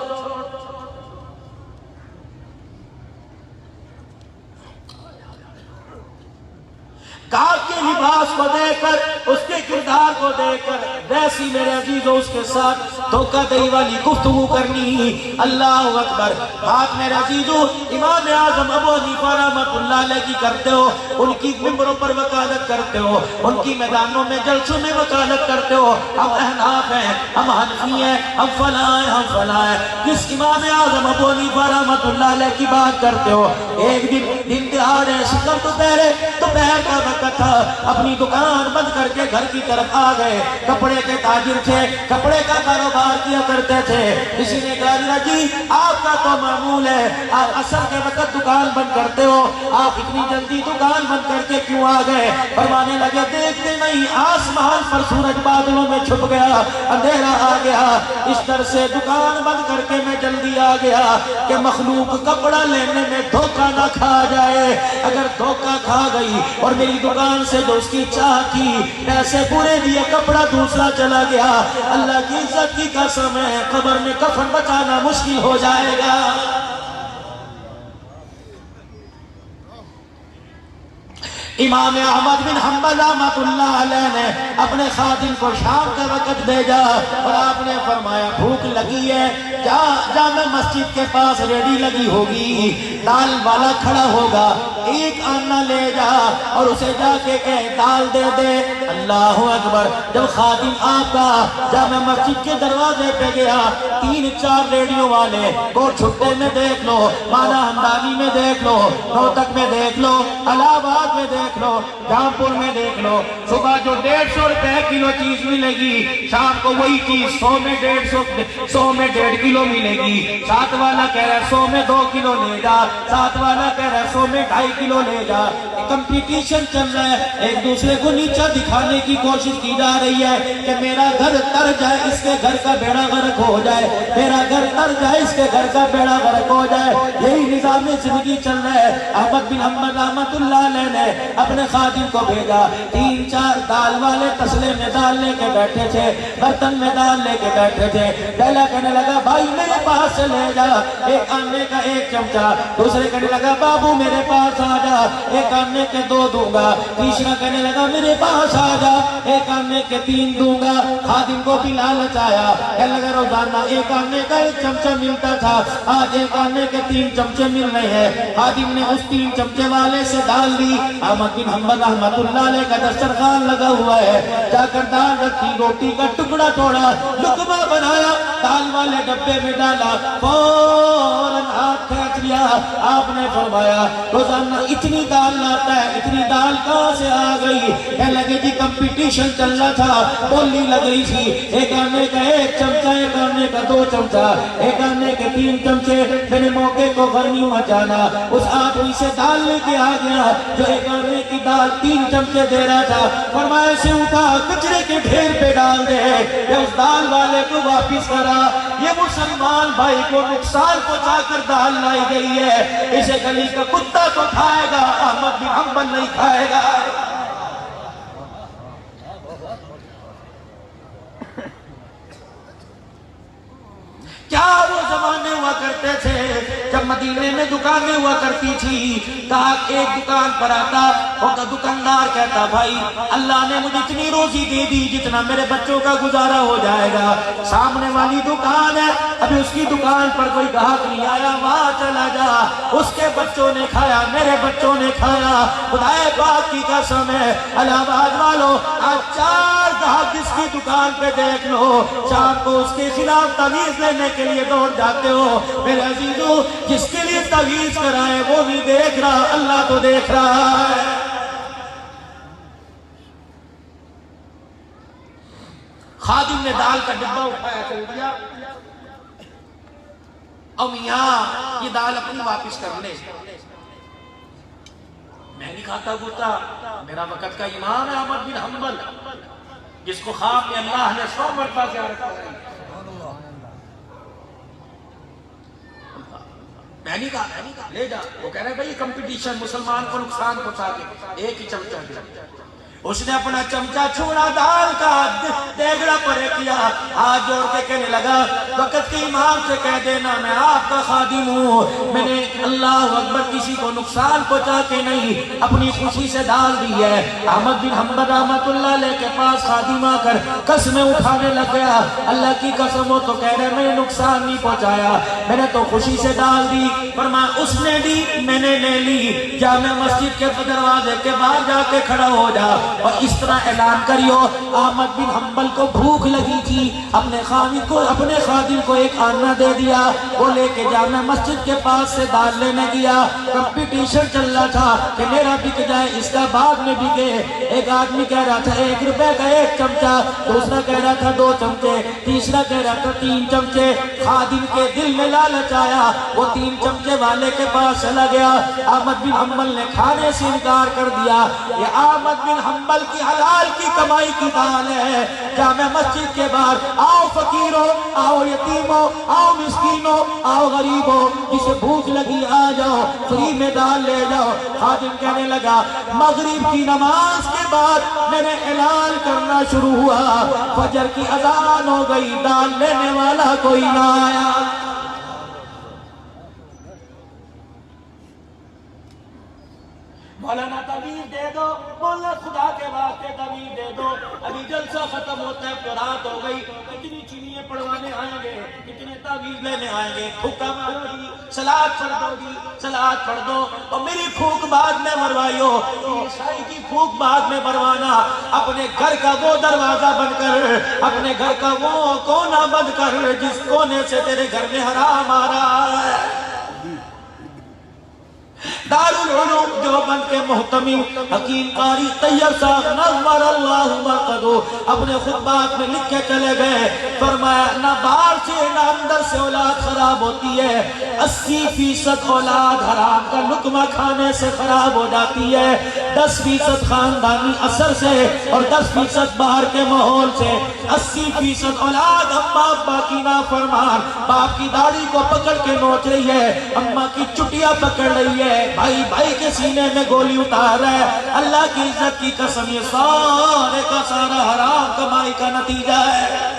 A: کاف کے لباس کو دیکھ کر, اس کے کردار کو دیکھ کر ویسی میرے عزیزوں اس کے ساتھ دھوکہ دہی والی گفتگو کرنی. اللہ اکبر. بات میرے عزیزوں امام اعظم ابو حنیفہ رحمۃ اللہ علیہ کی کرتے ہو, ان کی ممبروں پر وکالت کرتے ہو, ان کی میدانوں میں جلسوں میں وکالت کرتے ہو. ہم احناف ہیں, ہم حنفی ہیں, ہم فلاں ہیں, ہم فلاں ہیں. جس امام اعظم ابو حنیفہ رحمۃ اللہ علیہ کی بات کرتے ہو, ایک دن دہاڑے شکر دوپہر کا وقت تھا, اپنی دکان بند کر کے گھر کی طرف آ گئے. کپڑے کے تاجر تھے, کپڑے کا کاروبار کیا کرتے تھے. کسی نے کہا جی آپ کا تو معمول ہے, آپ عصر کے وقت دکان بند کرتے ہو, آپ اتنی جلدی دکان بند کر کے کیوں آ گئے؟ فرمانے لگے دیکھتے نہیں آسمان پر سورج بادلوں میں چھپ گیا, اندھیرا آ گیا, اس طرح سے دکان بند کر کے میں جلدی آ گیا کہ مخلوق کپڑا لینے میں دھوکہ نہ کھا جائے. اگر دھوکہ کھا گئی اور میری دکان سے جو اس کی چاہ کی، پیسے پورے دیے، کپڑا دوسرا چلا گیا، اللہ کی عزت کی قسم ہے قبر میں کفن بچانا مشکل ہو جائے گا۔ امام احمد بن حنبل رحمۃ اللہ علیہ نے اپنے خادم کو شام کا وقت بھیجا اور آپ نے فرمایا بھوک لگی ہے، جامع مسجد کے پاس ریڈی لگی ہوگی، دال والا کھڑا ہوگا، ایک آنا لے جا اور اسے جا کے کہے دال دے دے۔ اللہ اکبر! جب خادم آپ کا جامع مسجد کے دروازے پہ گیا، 3-4 ریڈیوں والے کو چھٹے میں دیکھ لو، مانا ہمدانی میں دیکھ لو، روہتک میں دیکھ لو، الہ آباد میں دیکھ لو، جامپور میں دیکھ لو، صبح جو 150 روپے کلو چیز ملے گی، شام کو وہی چیز 100 میں 1.5 کلو ملے گی۔ ساتھ والا کہہ رہا ہے 100 میں 2 کلو لے جا، ساتھ والا کہہ رہا ہے 100 میں 2.5 کلو لے جا۔ کمپٹیشن چل رہا ہے، ایک دوسرے کو نیچا دکھانے کی کوشش کی جا رہی ہے کہ میرا گھر تر جائے اس کے گھر کا بیڑا غرق ہو جائے، میرا گھر تر جائے اس کے گھر کا بیڑا غرق ہو جائے۔ یہی نظام زندگی چل رہا ہے۔ احمد بن حنبل رحمۃ اللہ علیہ نے اپنے خادم کو بھیجا، 3-4 دال والے تسلے میں دال لے کے بیٹھے تھے، برتن میں دال لے کے بیٹھے تھے۔ پہلا کہنے لگا بھائی میرے پاس سے لے جا، ایک آنے کا 1 چمچہ، دوسرے کہنے لگا بابو میرے پاس آ جا، ایک آنے کے 2 دوں گا، تیسرا کہنے لگا میرے پاس آ جا، ایک آنے کے 3 دوں گا۔ خادم کو بھی لالچ آیا، کہنے لگا روزانہ ایک آنے کا 1 چمچہ ملتا تھا، آج ایک آنے کے 3 چمچے مل رہے ہیں۔ خادم نے اس 3 چمچے والے سے دال لی۔ احمد بن حنبل رحمۃ اللہ علیہ کا دسترخوان لگا ہوا ہے، جا کر دال رکھی، روٹی کا ٹکڑا توڑا، لقمہ بنایا، دال والے ڈبے میں ڈالا، فوراً ہاتھ کھینچ لیا۔ آپ نے فرمایا روزانہ اتنی دال لاتا ہے، اتنی دال کہاں سے آ گئی؟ کہنے لگے جی کمپٹیشن چل رہا تھا، بولی لگ رہی تھی، ایک آنے کا 1 چمچہ، ایک آنے کا 2 چمچہ، ایک آنے کے 3 چمچے۔ میں نے موقع کو غنیمت جانا، اس آدمی سے دال لے کے آ گیا جو ایک آنے کی دال 3 چمچے دے رہا تھا۔ فرمایا اسے اٹھا کچرے کے ڈھیر پہ ڈال دے، یا اس دال والے کو واپس کرا۔ یہ مسلمان بھائی کو نقصان پہنچا کر دال لائی گئی ہے، اسے گلی کا کتا تو کھائے گا، احمد بن حنبل نہیں کھائے گا۔ کیا وہ زمانے ہوا کرتے تھے جب مدینے میں دکانیں ہوا کرتی تھی، کہا ایک دکان پر آتا اور دکاندار کہتا بھائی اللہ نے مجھے اتنی روزی دے دی جتنا میرے بچوں کا گزارا ہو جائے گا، سامنے والی دکان ہے، ابھی اس کی دکان پر کوئی گاہک نہیں آیا، وہاں چلا جا، اس کے بچوں نے کھایا، میرے بچوں نے کھایا، خدائے پاک کی قسم ہے الہ آباد والوں، آج 4 گاہک جس کی دکان پہ دیکھ لو، شام کو اس کے خلاف تعویذ لینے کے لیے دوڑ جاتے ہو۔ میرے عزیزو جس کے لیے تعویذ کرائے وہ نہیں دیکھ رہا، اللہ تو دیکھ رہا ہے۔ خادم نے دال کا ڈبہ اٹھایا چل دیا، اور میاں یہ دال اپنی واپس کر لے، میں نہیں کھاتا گوتا، میرا وقت کا امام ہے احمد بن حنبل، جس کو خواب میں اللہ نے 100 مرتبہ زیارت کرائی، میں نہیں کہا لے جا۔ وہ کہہ رہے بھئی کمپٹیشن مسلمان کو نقصان پہنچا کے 1 ہی چمچہ دیا۔ اس نے اپنا چمچہ چھوڑا، دال کا دیگڑا پرے کیا، ہاتھ جوڑ کے کہنے لگا وقت کے امام سے کہہ دینا میں آپ کا خادم ہوں، میں نے اللہ اکبر کسی کو نقصان پہنچا کے نہیں، اپنی خوشی سے دال دی ہے۔ احمد بن حنبل رحمۃ اللہ علیہ کے پاس خادم آ کر قسمیں اٹھانے لگ گیا، اللہ کی قسم ہو تو کہہ رہے میں نے نقصان نہیں پہنچایا، میں نے تو خوشی سے دال دی۔ فرمایا اس نے دی میں نے لے لی، جامع مسجد کے دروازے کے باہر جا کے کھڑا ہو جا اور اس طرح اعلان کریو احمد بن حنبل کو بھوک لگی تھی، اپنے خادم کو 1 آنا دے دیا، وہ لے کے جامع مسجد کے پاس سے دال لینے گیا۔ کمپٹیشن چل رہا تھا کہ میرا بک جائے اس کا بعد میں بکے، ایک آدمی کہہ رہا تھا 1 روپے کا 1 چمچہ، دوسرا کہہ رہا تھا 2 چمچے، تیسرا کہہ رہا تھا 3 چمچے۔ خادم کے دل میں لالچ آیا، وہ 3 چمچے والے کے پاس چلا گیا، احمد بن حنبل نے کھانے سے انکار کر دیا۔ یہ احمد بن حنبل بلکہ حلال کی کمائی کی دال ہے۔ جامع مسجد کے باہر آؤ فقیروں، آؤ یتیموں، آؤ مسکینوں، آؤ غریبوں، جسے بھوک لگی آ جاؤ، فری میں دال لے جاؤ۔ خادم کہنے لگا مغرب کی نماز کے بعد میں نے اعلان کرنا شروع ہوا، فجر کی اذان ہو گئی، دال لینے والا کوئی نہ آیا۔ مولانا تعویذ دے دو، مولانا خدا کے واسطے تعویذ دے دو، ابھی جلسہ ختم ہوتا ہے تو رات ہو گئی، کتنی چینیاں پڑھوانے آئیں گے، کتنے تعویذ لینے آئیں گے، پھوکا مارو گی، سلاد پڑھ دو گی، سلاد پڑھ دو، اور میری پھوک بعد میں مروائیو، عیسائی کی پھوک بعد میں مروانا، اپنے گھر کا وہ دروازہ بند کر، اپنے گھر کا وہ کونا بند کر جس کونے سے تیرے گھر میں حرام آ رہا ہے۔ دارالعلوم دیوبند کے محتمی حکیم قاری طیب صاحب نور اللہ مرقدہ اپنے خطبات میں لکھ کے چلے گئے، فرمایا نہ باہر سے نہ اندر سے اولاد خراب ہوتی ہے، 80% اولاد حرام کا لقمہ کھانے سے خراب ہو جاتی ہے، 10% خاندانی اثر سے اور 10% باہر کے ماحول سے، 80% اولاد اماں ابا کی نافرمان، باپ کی داڑھی کو پکڑ کے نوچ رہی ہے، اماں کی چٹیاں پکڑ رہی ہے، بھائی بھائی کے سینے میں گولی اتار رہا ہے۔ اللہ کی عزت کی قسم یہ سارے کا سارا حرام کمائی کا نتیجہ ہے۔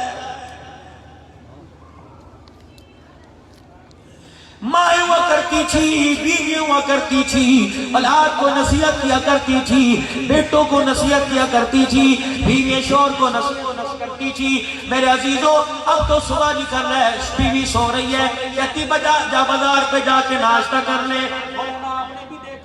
A: مائیں ہوا کرتی تھی، بیوی ہوا کرتی تھی، اولاد کو نصیحت کیا کرتی تھی، بیٹوں کو نصیحت کیا کرتی تھی، بیوی شوہر کو نصیحت کرتی تھی۔ میرے عزیزوں اب تو صبح نکل رہا ہے، بیوی سو رہی ہے، کہتی جا بازار پہ جا کے ناشتہ کر لے۔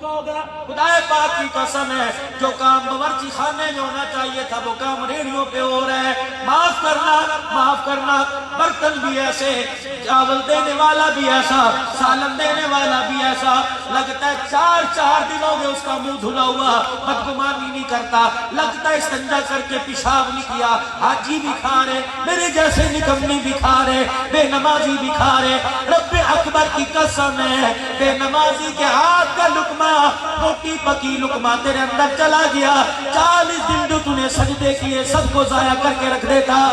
A: خدا پاک کی قسم ہے جو کام باورچی خانے میں ہونا چاہیے تھا وہ کام ریڑھیوں پہ ہو رہا ہے۔ معاف کرنا، برتن بھی ایسے، چاول دینے والا بھی ایسا، سالن دینے والا بھی ایسا، لگتا ہے چار دن ہو گئے اس کا منہ دھلا ہوا، بدگمانی نہیں کرتا، لگتا ہے استنجا کر کے پیشاب نہیں کیا۔ حاجی بھی کھا رہے، میرے جیسے نکمی بھی کھا رہے، بے نمازی بھی کھا رہے۔ رب اکبر کی قسم ہے بے نمازی کے ہاتھ کا لقمہ، روٹی پکی لقمہ تیرے اندر چلا گیا، 40 دن جو تُو نے سجدے کیے سب کو ضائع کر کے رکھ دیتا۔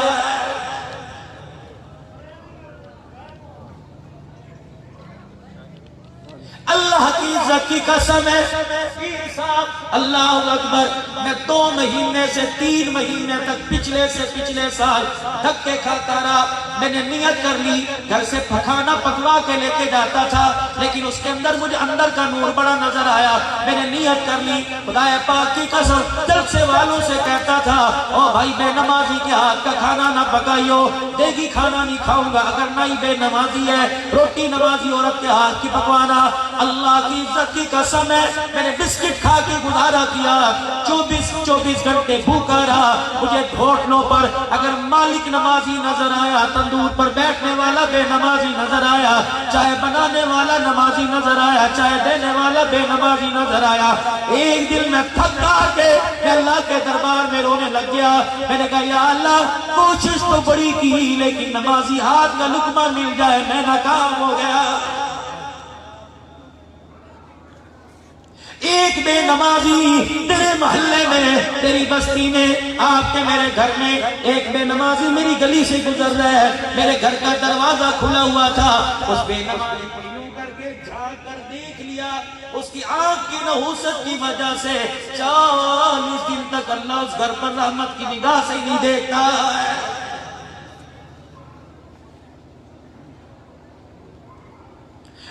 A: اللہ کی عزت کی قسم ہے اللہ اکبر، میں 2 مہینے سے 3 مہینے تک پچھلے سال دھکے کھاتا رہا۔ میں نے نیت کر لی گھر سے کھانا پکوا کے لے کے جاتا تھا، لیکن اس کے اندر مجھے اندر کا نور بڑا نظر آیا۔ میں نے نیت کر لی خدا پاک کی قسم، جلسے والوں سے کہتا تھا او بھائی بے نمازی کے ہاتھ کا کھانا نہ پکائیو، دیگی کھانا نہیں کھاؤں گا، اگر نہیں بے نمازی ہے روٹی نمازی عورت کے ہاتھ کی پکوانا۔ اللہ کی عزت کی قسم ہے میں نے بسکٹ کھا کے گزارا کیا، 24 گھنٹے بھوکا رہا۔ مجھے گھوٹنوں پر اگر مالک نمازی نظر آیا، تندور پر بیٹھنے والا بے نمازی نظر آیا، چائے بنانے والا نمازی نظر آیا، چائے دینے والا بے نمازی نظر آیا، ایک دل میں تھک کر کے میں اللہ کے دربار میں رونے لگ گیا۔ میں نے کہا یا اللہ کوشش تو بڑی کی لیکن نمازی ہاتھ کا لقمہ مل جائے میں ناکام ہو گیا۔ ایک بے نمازی تیرے محلے میں، تیری بستی میں، آپ کے میرے گھر میں ایک بے نمازی میری گلی سے گزر رہا ہے، میرے گھر کا دروازہ کھلا ہوا تھا، اس بے نمازی کو یوں کر کے جھانک کر دیکھ لیا، اس کی آنکھ کی نحوست کی وجہ سے 40 دن تک اللہ اس گھر پر رحمت کی نگاہ سے نہیں دیکھتا ہے۔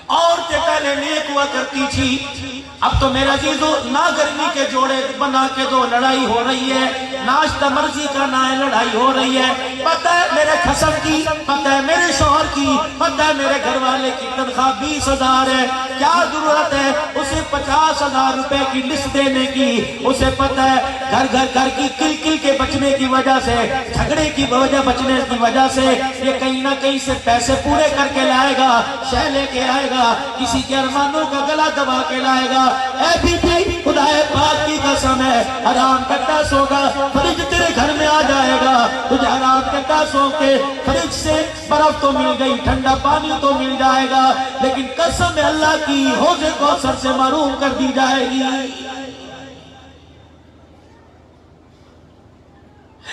A: عورتیں پہلے نیک ہوا کرتی تھی، اب تو میرے عزیزو نہ گرمی کے جوڑے بنا کے دو لڑائی ہو رہی ہے، ناشتہ مرضی کا نہ لڑائی ہو رہی ہے۔ پتہ ہے میرے خصم کی، پتہ ہے میرے شوہر کی، پتہ ہے میرے گھر والے کی تنخواہ 20,000 ہے، کیا ضرورت ہے اسے 50,000 روپے کی لسٹ دینے کی؟ اسے پتہ ہے گھر کی کل کے بچنے کی وجہ سے، جھگڑے کی وجہ بچنے کی وجہ سے یہ کہیں نہ کہیں سے پیسے پورے کر کے لائے گا، شہ لے کے آئے گا، کسی کے ارمانوں کا گلا دبا کے لائے گا۔ اے بی بی خدا پاک کی قسم ہے حرام کا ٹس ہوگا، فریج تیرے گھر میں آ جائے گا، تجھے حرام کا ٹس ہو کے فریج سے برف تو مل گئی، ٹھنڈا پانی تو مل جائے گا، لیکن قسم اللہ کی حوض کوثر سے محروم کر دی جائے گی۔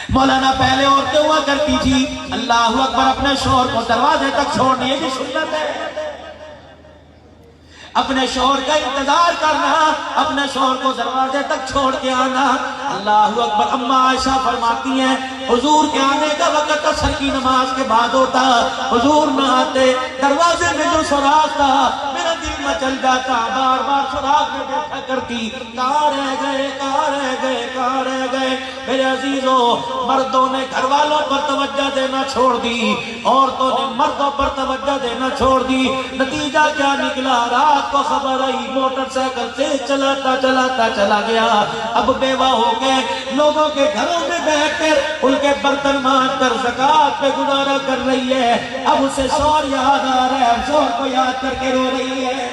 A: مولانا پہلے عورتیں ہوا کرتی تھی اللہ اکبر اپنے شوہر کو دروازے تک چھوڑنی ہے، یہ سنت ہے، اپنے شوہر کا انتظار کرنا، اپنے شوہر کو دروازے تک چھوڑ کے آنا۔ اللہ اکبر۔ اما عائشہ فرماتی ہیں حضور کے آنے کا وقت عصر کی نماز کے بعد ہوتا، حضور نہ آتے، دروازے میں جو سراغ تھا میرا دل مچل جاتا، بار بار سراغ میں دیکھا کرتی، کہاں رہ گئے کہاں رہ گئے کہاں رہ گئے۔ میرے عزیزو، مردوں نے گھر والوں پر توجہ دینا چھوڑ دی، عورتوں نے مردوں پر توجہ دینا چھوڑ دی، نتیجہ کیا نکلا؟ رات کو خبر آئی موٹر سائیکل سے چلاتا چلاتا چلا گیا، اب بیوہ ہو گئے، لوگوں کے گھروں میں بیٹھ کر ان کے برتن مانج کر زکوٰۃ پہ گزارا کر رہی ہے، اب اسے شوہر یاد آ رہا ہے، شوہر کو یاد کر کے رو رہی ہے۔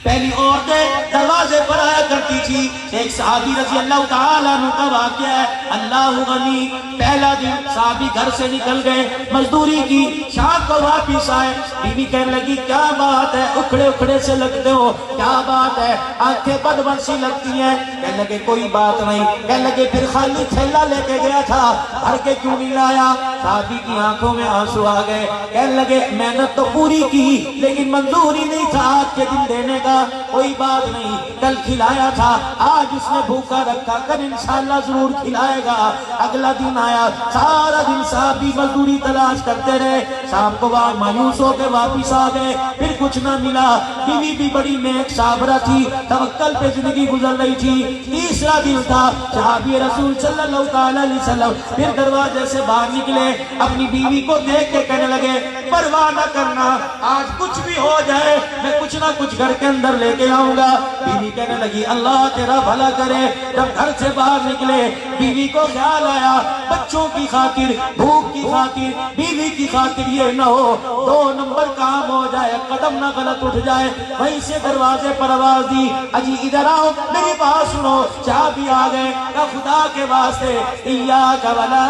A: پہلی عورتیں دروازے پر آیا کرتی تھی، ایک صحابی رضی اللہ تعالیٰ عنہ کا واقعہ ہے، اللہ غنی، پہلا دن صحابی گھر سے نکل گئے، مزدوری کی، شام کو واپس آئے، بیوی کہنے لگی کیا بات ہے، اکھڑے اکھڑے سے لگتے ہو، کیا بات ہے، آنکھیں بدبن سی لگتی ہیں۔ کہنے لگے کوئی بات نہیں، کہنے لگے پھر خالی تھیلا لے کے گیا تھا، بھر کے کیوں نہیں لایا؟ صحابی کی آنکھوں میں آنسو آ گئے، کہنے لگے محنت تو پوری کی لیکن منظور ہی نہیں تھا آج کے دن دینے کا۔ کوئی بات نہیں، کل کھلایا تھا، آج اس نے بھوکا رکھا، کل انشاءاللہ ضرور کھلائے گا۔ اگلا دن آیا، سارا دن صحابی مزدوری تلاش کرتے رہے، شام کو مایوس ہو کے واپس آ گئے، پھر کچھ نہ ملا۔ بیوی بھی بڑی نیک صابرہ تھی، توکل پہ زندگی گزر رہی تھی۔ تیسرا دن تھا، صحابی رسول صلی اللہ علیہ وسلم پھر دروازے سے باہر نکلے، اپنی بیوی کو دیکھ کے کہنے لگے پرواہ نہ کرنا، آج کچھ بھی ہو جائے میں کچھ نہ کچھ گھر کے اندر لے کے آؤں گا۔ بیوی کہنے لگی اللہ تیرا بھلا کرے۔ جب گھر سے باہر نکلے، بیوی کو خیال آیا بچوں کی خاطر، بھوک کی خاطر، بیوی کی خاطر یہ نہ ہو 2 نمبر کام ہو جائے، قدم نہ غلط اٹھ جائے۔ وہیں سے دروازے پر آواز دی اجی ادھر آؤ، میری بات سنو۔ صحابی آ گئے، کہ خدا کے واسطے ایاک ولا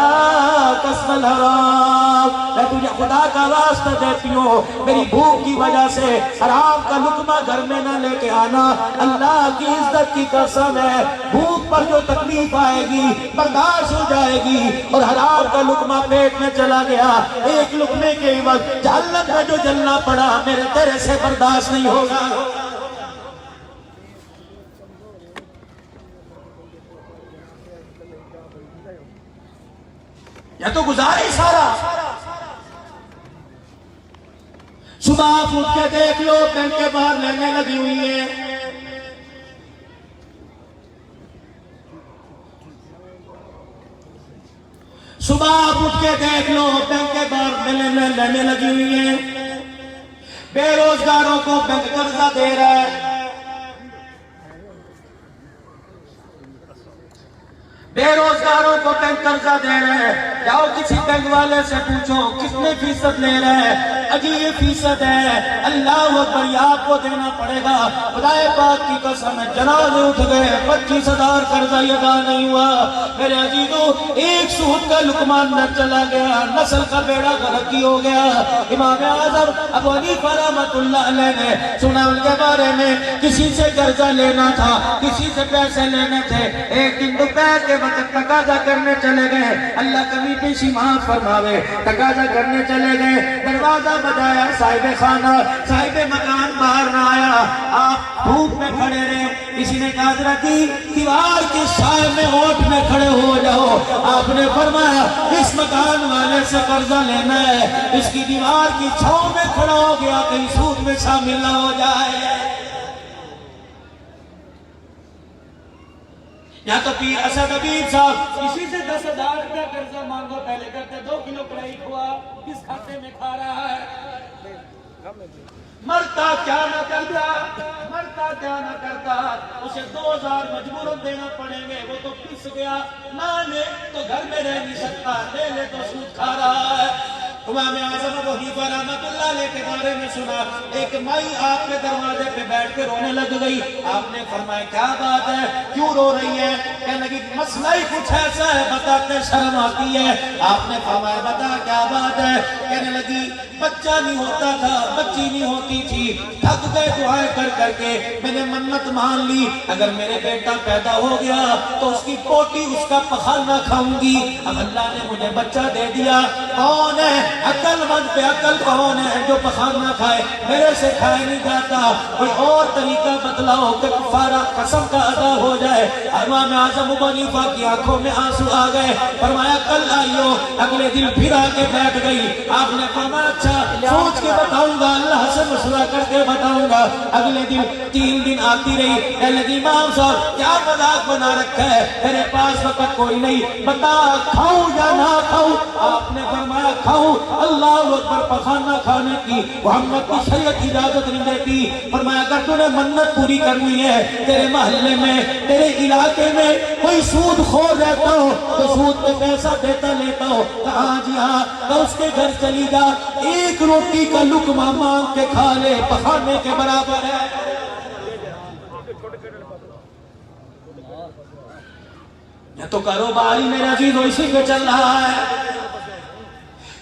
A: کسب الحرام، میں تجھے خدا کا واسطہ دیتی ہوں، میری بھوک کی وجہ سے حرام کا لقمہ گھر میں نہ لے کے آنا۔ اللہ کی عزت کی قسم ہے، بھوک پر جو تکلیف آئے گی برداشت ہو جائے گی، اور حرام کا لقمہ پیٹ میں چلا گیا، ایک لقمے کے عوض جہنم میں جو جلنا پڑا میرے تیرے سے برداشت نہیں ہوگا۔ یا تو گزارے سارا۔ صبح آپ اٹھ کے دیکھ لو بینک کے باہر لینے لگی ہوئی ہے، صبح آپ اٹھ کے دیکھ لو بینک کے باہر لینے لگی ہوئی ہے، بے روزگاروں کو بینک قرضہ دے رہا ہے، بے روزگاروں کو بینک قرضہ دے رہے ہیں۔ جاؤ کسی بینک والے سے پوچھو کتنے فیصد لے رہے ہیں، اجی یہ فیصد ہے، اللہ اکبر، یہ آپ کو دینا پڑے گا۔ خدائے پاک کی قسم ہے، جنازے اٹھ گئے، 25,000 قرضہ ادا نہیں ہوا۔ میرے عزیزو، ایک سود کا لقمہ اندر چلا گیا، نسل کا بیڑا غرقی ہو گیا۔ امام اعظم ابو حنیفہ رحمۃ اللہ علیہ نے سنا ان کے بارے میں، کسی سے قرضہ لینا تھا، کسی سے پیسے لینے تھے، ایک دن دوپہر کے وقت تقاضا کرنے چلے گئے، اللہ کبھی پیشی معاف فرماوے، تقاضا کرنے چلے گئے، دروازہ بجایا، صاحب خانہ، صاحب مکان باہر نہ آیا، آپ دھوپ میں کھڑے رہے۔ کسی نے کہا ذرا کی دیوار کے سائے میں اوٹ میں کھڑے ہو جاؤ، آپ نے فرمایا اس مکان والے سے قرضہ لینا ہے، اس کی دیوار کی چھاؤں میں کھڑا ہو گیا، کہیں سود میں شامل نہ ہو جائے۔ یا تو پیر اسد حبیب صاحب کسی سے 10,000 روپیہ قرضہ مانگو، پہلے کرتے 2 کلو کڑائی کھوا کس کھاتے میں کھا رہا ہے، مرتا کیا نہ کرتا، مرتا کیا نہ کرتا، اسے 2,000 مجبوراً دینا پڑیں گے، وہ تو پس گیا، نہ لے تو گھر میں رہ نہیں سکتا، لے لے تو سود کھا رہا ہے۔
B: امام اعظم ابو حنیفہ رحمۃ اللہ علیہ کے بارے میں سنا، ایک مائی آپ کے دروازے پہ بیٹھ کے رونے لگ گئی۔ آپ نے فرمایا کیا بات ہے، کیوں رو رہی ہے؟ کہنے لگی مسئلہ ہی کچھ ایسا ہے بتاتے شرم آتی ہے۔ آپ نے فرمایا بتا کیا بات ہے؟ کہنے لگی بچہ نہیں ہوتا تھا، بچی نہیں ہوتی تھی، تھک گئے دعائیں کر کر کے، میں نے منت مان لی اگر میرے بیٹا پیدا ہو گیا تو اس کی پوٹی اس کا پخانہ کھاؤں گی۔ اب اللہ نے مجھے بچہ دے دیا، کون ہے عقل مند پہ عقل کون ہے جو پخانہ کھائے؟ میرے سے کھائے نہیں جاتا، کوئی اور طریقہ بتلاؤ کہ کفارہ قسم کا ادا ہو جائے۔ امام اعظم ابو حنیفہ کی آنکھوں میں آنسو آ گئے، فرمایا کل آئیو۔ اگلے دن پھر آ کے بیٹھ گئی۔ آپ نے فرمایا اچھا سوچ کے بتاؤں گا، اللہ سے مشورہ کر کے بتاؤں گا۔ اگلے دن 3 دن آتی رہی، کہنے لگی امام صاحب کیا مذاق بنا رکھا ہے، میرے پاس وقت کوئی نہیں، بتا کھاؤں یا نہ کھاؤں؟ آپ نے فرمایا کھاؤں۔ اللہ اکبر، پخانہ کھانے کی محمد کی شریعت اجازت نہیں دیتی۔ فرمایا اگر تو نے منت پوری کرنی ہے، تیرے محلے میں تیرے علاقے میں کوئی سود خور رہتا ہو تو سود پہ پیسہ دیتا لیتا ہو، کہاں جی ہاں، تو اس کے گھر چلی جا، ایک روٹی کا لقمہ مانگ کے کھا لے، پخانے کے برابر ہے۔ یہ تو کاروبار ہی میرے عزیزو اسی پہ چل رہا ہے۔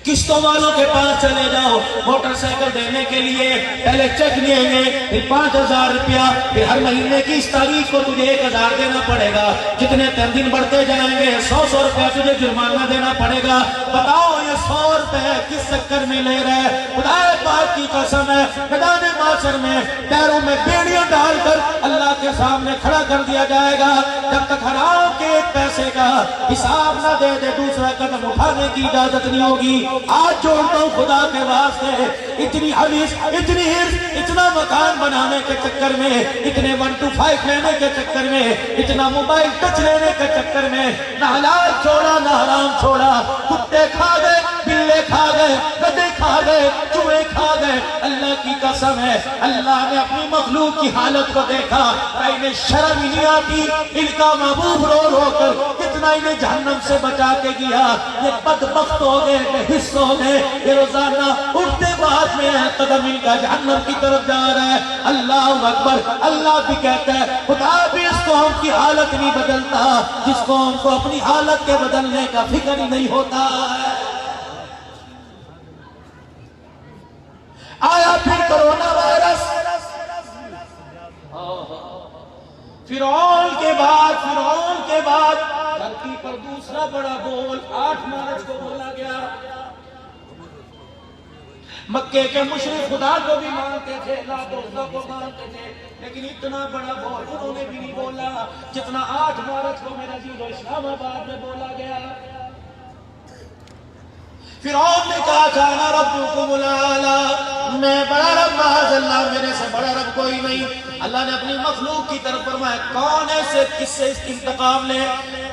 B: قسطوں والوں کے پاس چلے جاؤ، موٹر سائیکل دینے کے لیے پہلے چیک لیں گے، پھر 5000 روپیہ، پھر ہر مہینے کی اس تاریخ کو تجھے 1000 دینا پڑے گا، جتنے دن بڑھتے جائیں گے 100 روپیہ تجھے جرمانہ دینا پڑے گا۔ بتاؤ یہ 100 روپے کس چکر میں لے رہے؟ خدا پاک کی قسم ہے، میدان معاشر میں پیروں میں بیڑیاں ڈال کر اللہ کے سامنے کھڑا کر دیا جائے گا۔ جب تک حرام کے ایک پیسے کا حساب نہ دے دے دوسرا قدم اٹھانے کی اجازت نہیں ہوگی۔ آج جوڑتا ہوں خدا کے واسطے، اتنی حویث، اتنی حرص، اتنا مکان بنانے کے چکر میں، اتنے 1 to 5 لینے کے چکر میں، اتنا موبائل ٹچ لینے کے چکر میں نہ حلال چھوڑا نہ حرام چھوڑا، کتے کھا گئے، بلے کھا گئے، گدے کھا گئے، چوہے کھا گئے۔ اللہ کی قسم ہے، اللہ نے اپنی مخلوق کی حالت کو دیکھا، انہیں شرم ہی نہیں آتی، ان کا محبوب رو رو کر کتنا انہیں جہنم سے بچا کے گیا۔ یہ بدبخت ہو گئے، حص ہو گئے، یہ روزانہ اٹھتے بعد میں قدم ان کا جہنم کی طرف جا رہا ہے۔ اللہ اکبر، اللہ بھی کہتا ہے خدا بھی اس قوم کی حالت نہیں بدلتا جس قوم کو اپنی حالت کے بدلنے کا فکر ہی نہیں ہوتا ہے۔ آیا پھر کرونا وائرس، فرعون کے بعد دھرتی پر دوسرا بڑا بول 8 مارچ کو بولا گیا۔ مکے کے مشرک خدا کو بھی مانتے تھے، لات و عزا کو مانتے تھے، لیکن اتنا بڑا بول انہوں نے بھی نہیں بولا جتنا 8 مارچ کو میرا عزیزو اسلام آباد میں بولا گیا۔ فرعون نے کہا کانا ربکم الاعلی، میں بڑا رب معاذ اللہ، میرے سے بڑا رب کوئی نہیں۔ اللہ نے اپنی مخلوق کی طرف فرمایا کون ایسے کس سے اس کی انتقام لے؟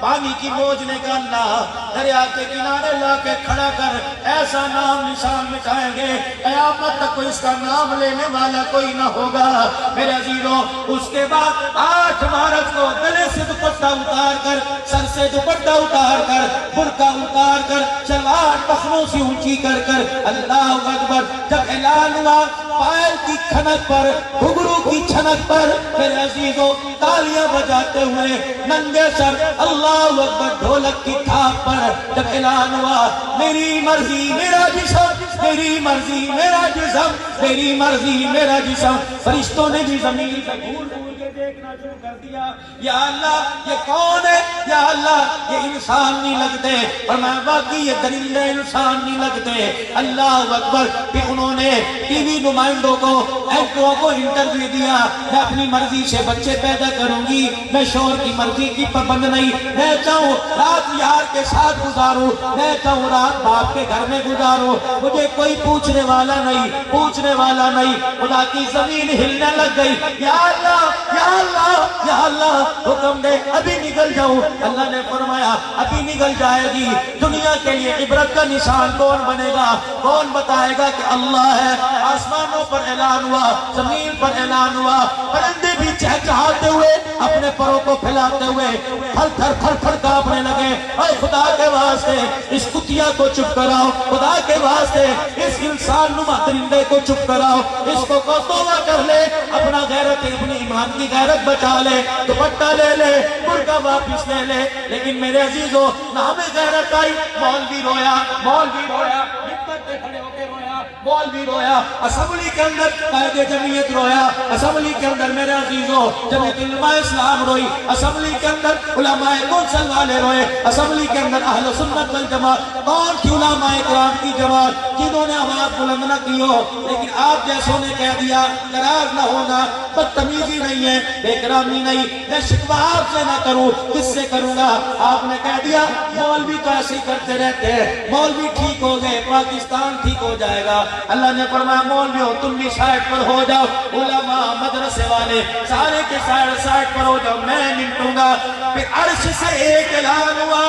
B: پانی کی موج نے کہا اللہ دریا کے کنارے لا کے کھڑا کر، ایسا نام نشان مٹائیں گے قیامت تک کوئی اس کا نام لینے والا کوئی نہ ہوگا۔ میرے عزیزوں اس کے بعد 8 مارچ کو گلے سے دوپٹہ اتار کر، سر سے دوپٹہ اتار کر، برقع اتار کر، شلوار پخنوں سے اونچی کر کر، اللہ اکبر، جب اعلان ہوا پائل کی کھنک پر، گھگرو کی چھنک پر، میرے عزیزوں تالیاں بجاتے ہوئے ننگے سر اللہ اکبر ڈھولک کی تھاپ پر جب اعلان ہوا میری مرضی میرا جسم، میری مرضی میرا جسم، میری مرضی میرا جسم، فرشتوں نے بھی زمین پہ گھول گھول کے دیکھنا شروع کر دیا، یا اللہ یہ کون ہے؟ یا اللہ یہ انسان نہیں لگتے، اور میں باقی یہ درندے انسان نہیں لگتے۔ اللہ اکبر، پھر انہوں نے ٹی وی نمائندوں کو، اینکروں کو انٹرویو دیا، میں اپنی مرضی سے بچے پیدا کروں گی، میں شوہر کی مرضی کی پابند نہیں، میں چاہوں رات یار کے ساتھ گزاروں، میں چاہوں رات باپ کے گھر میں گزاروں، مجھے کوئی پوچھنے والا نہیں، پوچھنے والا نہیں۔ خدا کی زمین ہلنے لگ گئی، یا اللہ یا اللہ یا اللہ حکم دے ابھی نکل جاؤں۔ اللہ نے فرمایا ابھی نکل جائے گی، دنیا کے لیے عبرت کا نشان کون بنے گا؟ کون بتائے گا کہ اللہ ہے؟ آسمانوں پر اعلان ہوا، زمین پر اعلان ہوا، پرندے بھی چہچہاتے ہوئے اپنے پروں کو پھیلاتے ہوئے تھر تھر کانپنے لگے۔ اے خدا کے واسطے اس کتیا کو چپ کراؤ، خدا کے واسطے اس انسان نما درندے کو چپ کراؤ، اس کو توبہ کر لے، اپنا غیرت اپنی ایمان کی غیرت بچا لے، دوپٹہ لے لے، برقع واپس لے لے۔ لیکن میرے عزیزو نام غیرت آئی، مولوی رویا، مولوی رویا، ممبر پہ کھڑے ہو کے رویا، مولوی رویا، اسمبلی کے اندر قائد جمعیت رویا، اسمبلی کے اندر میرے عزیزو جمعیت علماء اسلام روئی، اسمبلی کے اندر علماء کونسل والے روئے، اسمبلی کے اندر اہل سنت والجماعت، کون کی علماء اکرام کی جماعت جنہوں نے آواز بلند نہ کی ہو، لیکن آپ جیسوں نے کہہ دیا ناراض نہ ہونا، بدتمیزی نہیں ہے، بے کرامی نہیں، میں شکوہ آپ سے نہ کروں، کس سے کروں گا؟ آپ نے کہہ دیا مولوی تو ایسے ہی کرتے رہتے ہیں، مولوی ٹھیک ہو گئے پاکستان ٹھیک ہو جائے گا۔ اللہ نے فرمایا مولوی ہو تم بھی سائٹ پر ہو جاؤ، علماء مدرسے والے سارے کے سائٹ پر ہو جاؤ، میں نمٹوں گا۔ پھر عرش سے ایک اعلان ہوا،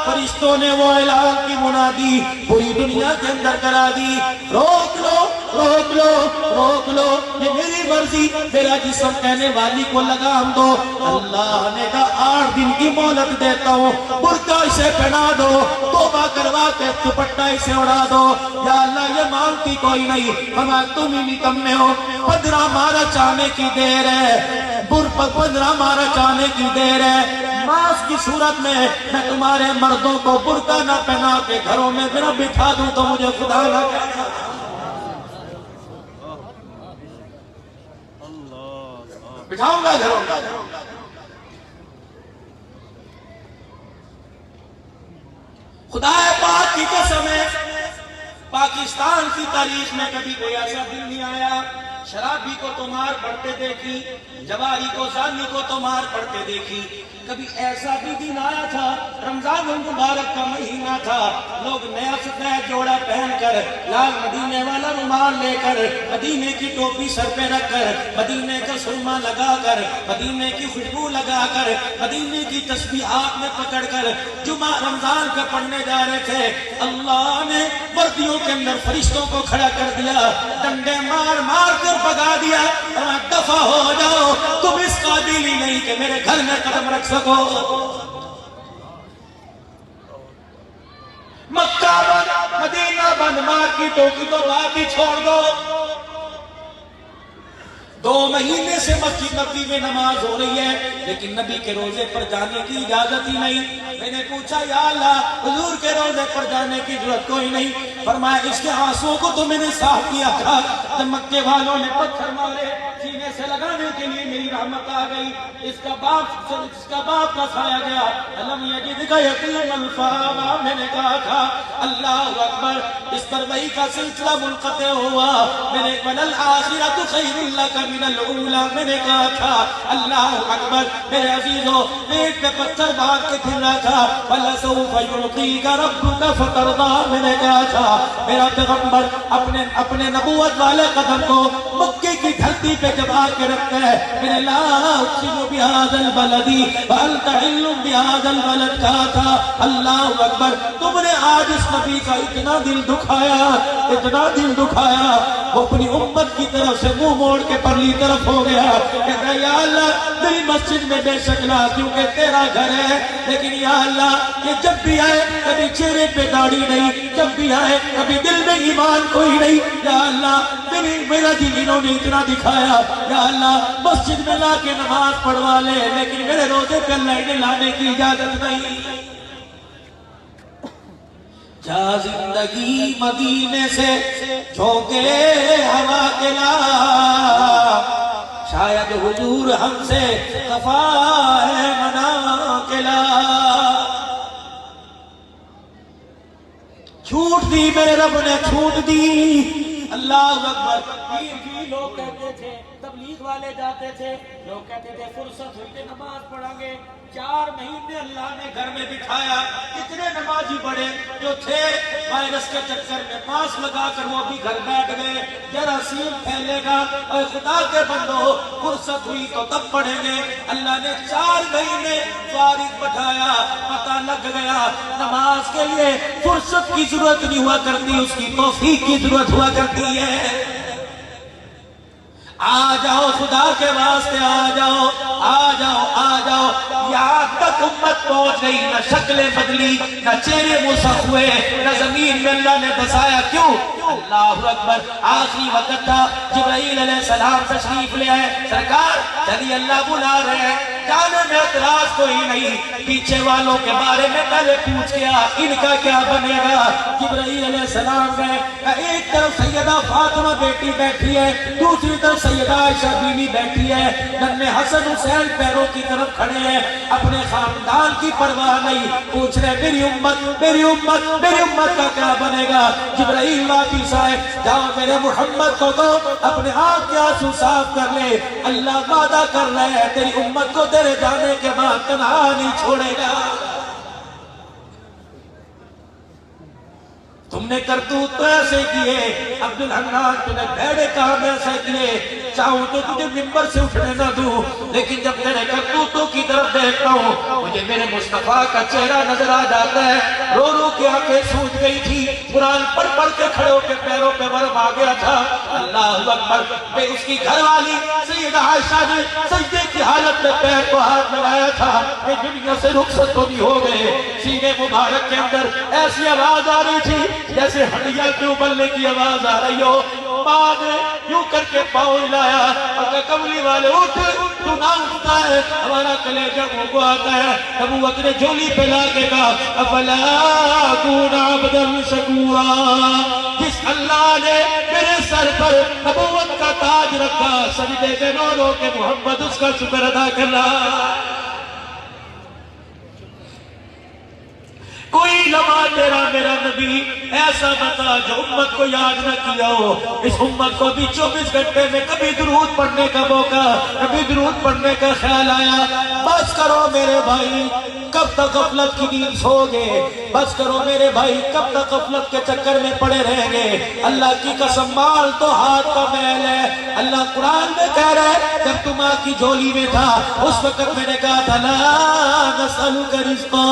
B: فرشتوں نے وہ اعلان کی منادی پوری دنیا کے اندر کرا دی، روک لو روک لو روک لو، یہ میری مرضی، میرا جسم کہنے والی کو لگام دو۔ اللہ نے کہا 8 دن کی مہلت دیتا ہوں، برقع اسے پہنا دو، توبہ کروا کے دوپٹہ اسے اڑا دو۔ یا اللہ یہ مانگتی کوئی نہیں، فرمایا تم ہی نکمے ہو، 15 مارا چاہنے کی دیر ہے، 15 مارا چاہنے کی دیر ہے، ماس کی صورت میں میں تمہارے مردوں کو برقع نہ پہنا کے گھروں میں میرا بٹھا دوں تو مجھے خدا نہ کہنا۔ بٹھاؤں گا گھروں کا۔ خدا پاک کی قسم ہے، پاکستان کی تاریخ میں کبھی کوئی ایسا دن نہیں آیا شرابی کو تو مار پڑتے دیکھی، جواری کو زانی کو تو مار پڑتے دیکھی، کبھی ایسا بھی دن آیا تھا رمضان المبارک کا مہینہ تھا، لوگ نیا سفید جوڑا پہن کر لال مدینے والا رومال لے کر مدینے کی ٹوپی سر پہ رکھ کر مدینے کا سرما لگا کر مدینے کی خوشبو لگا کر مدینے کی تسبیح ہاتھ میں پکڑ کر جمعہ رمضان کا پڑھنے جا رہے تھے۔ اللہ نے وردیوں کے اندر فرشتوں کو کھڑا کر دیا، ڈنڈے مار مار کر بھگا دیا، دفع ہو جاؤ، تم اس قابل ہی نہیں کہ میرے گھر میں قدم رکھ سکو۔ مکہ بند، مدینہ بند، مارکیٹوں کی تو بات ہی چھوڑ دو، 2 مہینے سے مسجد نبوی میں نماز ہو رہی ہے لیکن نبی کے روزے پر جانے کی اجازت ہی نہیں۔ میں نے پوچھا یا اللہ حضور کے روزے پر جانے کی ضرورت کوئی نہیں، فرمایا اس کے آنسوؤں کو تو میں نے صاف کیا تھا، جب مکے والوں نے پتھر مارے سینے سے لگانے کے لیے میری رحمت آ گئی، اس کا باپ رسایا گیا، علم یجد کا یتیما فآویٰ، میں نے کہا تھا اللہ اکبر، اس پر وحی کا سلسلہ منقطع ہوا، میں نے وَلَلْآخِرَةُ خَيْرٌ لَكَ مِنَ الْأُولَىٰ، میں نے کہا تھا اللہ اکبر۔ میرے عزیزو پیٹ پہ پتھر مار کے پھر رہا تھا، وَلَسَوْفَ يُعْطِيكَ رَبُّكَ فَتَرْضَىٰ، میں نے کہا تھا میرا پیغمبر اپنے نبوت والے قدم کو مکے کی دھرتی پہ جب آ کے رکھتا ہے، میں نے لا اقسم بهذا البلد وانت حل بهذا البلد کہا تھا۔ اللہ اکبر، تم نے آج اس نبی کا اتنا دل دکھایا، اتنا دل دکھایا، وہ اپنی امت کی طرف سے منہ موڑ کے پرلی طرف ہو گیا، کہتا ہے یا اللہ میری مسجد میں بے شک نہ کیونکہ تیرا گھر ہے، لیکن یا اللہ یہ جب بھی آئے کبھی چہرے پہ داڑھی نہیں، جب بھی آئے کبھی دل میں ایمان کوئی نہیں، یا اللہ میرا دل انہوں نے اتنا دکھایا، یا اللہ مسجد میں لا کے نماز پڑھوا لے لیکن میرے روزے پہ اللہ انہیں لانے کی اجازت نہیں۔ جا زندگی مدینے سے جھونکے ہوا کے لا، شاید حضور ہم سے خفا ہے منا کے لا، چھوٹ دی میرے رب نے چھوٹ دی۔ اللہ اکبر، پیر جی لوگ کہتے تھے، تبلیغ والے جاتے تھے، لوگ کہتے تھے فرصت ہوئی کہ نماز پڑھیں گے، 4 مہینے اللہ نے گھر میں بٹھایا، کتنے نمازی بڑے جو تھے وائرس کے چکر میں ماسک لگا کر وہ بھی گھر بیٹھ گئے، جراثیم پھیلے گا، اور خدا کے بندو فرصت ہوئی تو تب پڑھیں گے۔ اللہ نے 4 مہینے فارغ بٹھایا، پتہ لگ گیا نماز کے لیے فرصت کی ضرورت نہیں ہوا کرتی، اس کی توفیق کی ضرورت ہوا کرتی ہے۔ آ جاؤ خدا کے واسطے، آ جاؤ آ جاؤ آ جاؤ۔ یہاں تک امت پہنچ گئی، نہ شکلیں بدلی، نہ چہرے مسخ ہوئے، نہ زمین میں اللہ نے بسایا۔ کیوں؟ اللہ اکبر، آخری وقت تھا، جبرائیل علیہ السلام تشریف لے آئے۔ سرکار چلی اللہ بلا رہے ہیں، جانے میں اعتراض کوئی نہیں، پیچھے والوں کے بارے میں پہلے پوچھ گیا ان کا کیا بنے گا۔ جبرائیل علیہ السلام نے ایک طرف سیدہ فاطمہ بیٹی بیٹھی ہے، دوسری طرف سیدہ عائشہ بیوی بیٹھی ہے، ننھے حسن حسین پیروں کی طرف کھڑے ہیں، اپنے خاندان کی پرواہ نہیں، پوچھ رہے میری امت میری امت میری امت کا کیا بنے گا۔ جبرائیل واپس آئے، جاؤ میرے محمد کو دو اپنے آنکھ کے آنسو صاف کر لے، اللہ وعدہ کر رہے ہیں تیری امت کو تیرے جانے کے بعد تنہا نہیں چھوڑے گا۔ تم نے کرتوت تو ایسے کیے عبدالحنان، تم نے بھیڑے کام ایسے کیے، چاہوں تو تجھے ممبر سے اٹھنے نہ دوں، لیکن جب تیرے کرتوتوں کی طرف دیکھتا ہوں مجھے میرے مصطفیٰ کا چہرہ نظر آ جاتا ہے۔ رو رو کے آنکھیں سوج گئی تھی، قرآن پڑھ پڑھ کے کھڑے ہو کے پیروں پہ ورم آ گیا تھا۔ اللہ اکبر، میں اس کی گھر والی سیدہ عائشہ نے سجدے کی حالت میں پیر کو ہاتھ لگایا تھا کہ دنیا سے رخصت تو نہیں ہو گئے۔ سینے مبارک کے اندر ایسی آواز آ رہی تھی جیسے ہڈیاں کے ابلنے کی آواز آ رہی ہو۔ ماں نے یوں کر کے پاؤں ہلایا اور کہا کملی والے اٹھ، تو نہ اٹھتا ہے ہمارا کلیجہ منہ کو آتا ہے۔ نبوت نے جھولی پہ لا کے کہا افلا اکون عبدا شکورا، جس اللہ نے میرے سر پر نبوت کا تاج رکھا، سجدے میں رو رو کے محمد اس کا شکر ادا کر رہا۔ کوئی لمحہ تیرا میرا نبی ایسا بتا جو امت کو یاد نہ کیا ہو، اس امت کو بھی 24 گھنٹے میں کبھی درود پڑھنے کا موقع، کبھی درود پڑھنے کا خیال آیا۔ بس کرو میرے بھائی، کب تک غفلت کی نیند سو گے؟ بس کرو میرے بھائی، کب تک غفلت کے چکر میں پڑے رہیں گے؟ اللہ کی قسم مال تو ہاتھ کا میل ہے۔ اللہ قرآن میں کہہ رہا ہے جب تم ماں کی جھولی میں تھا اس وقت میں نے کہا تھا لا نسألک رزقا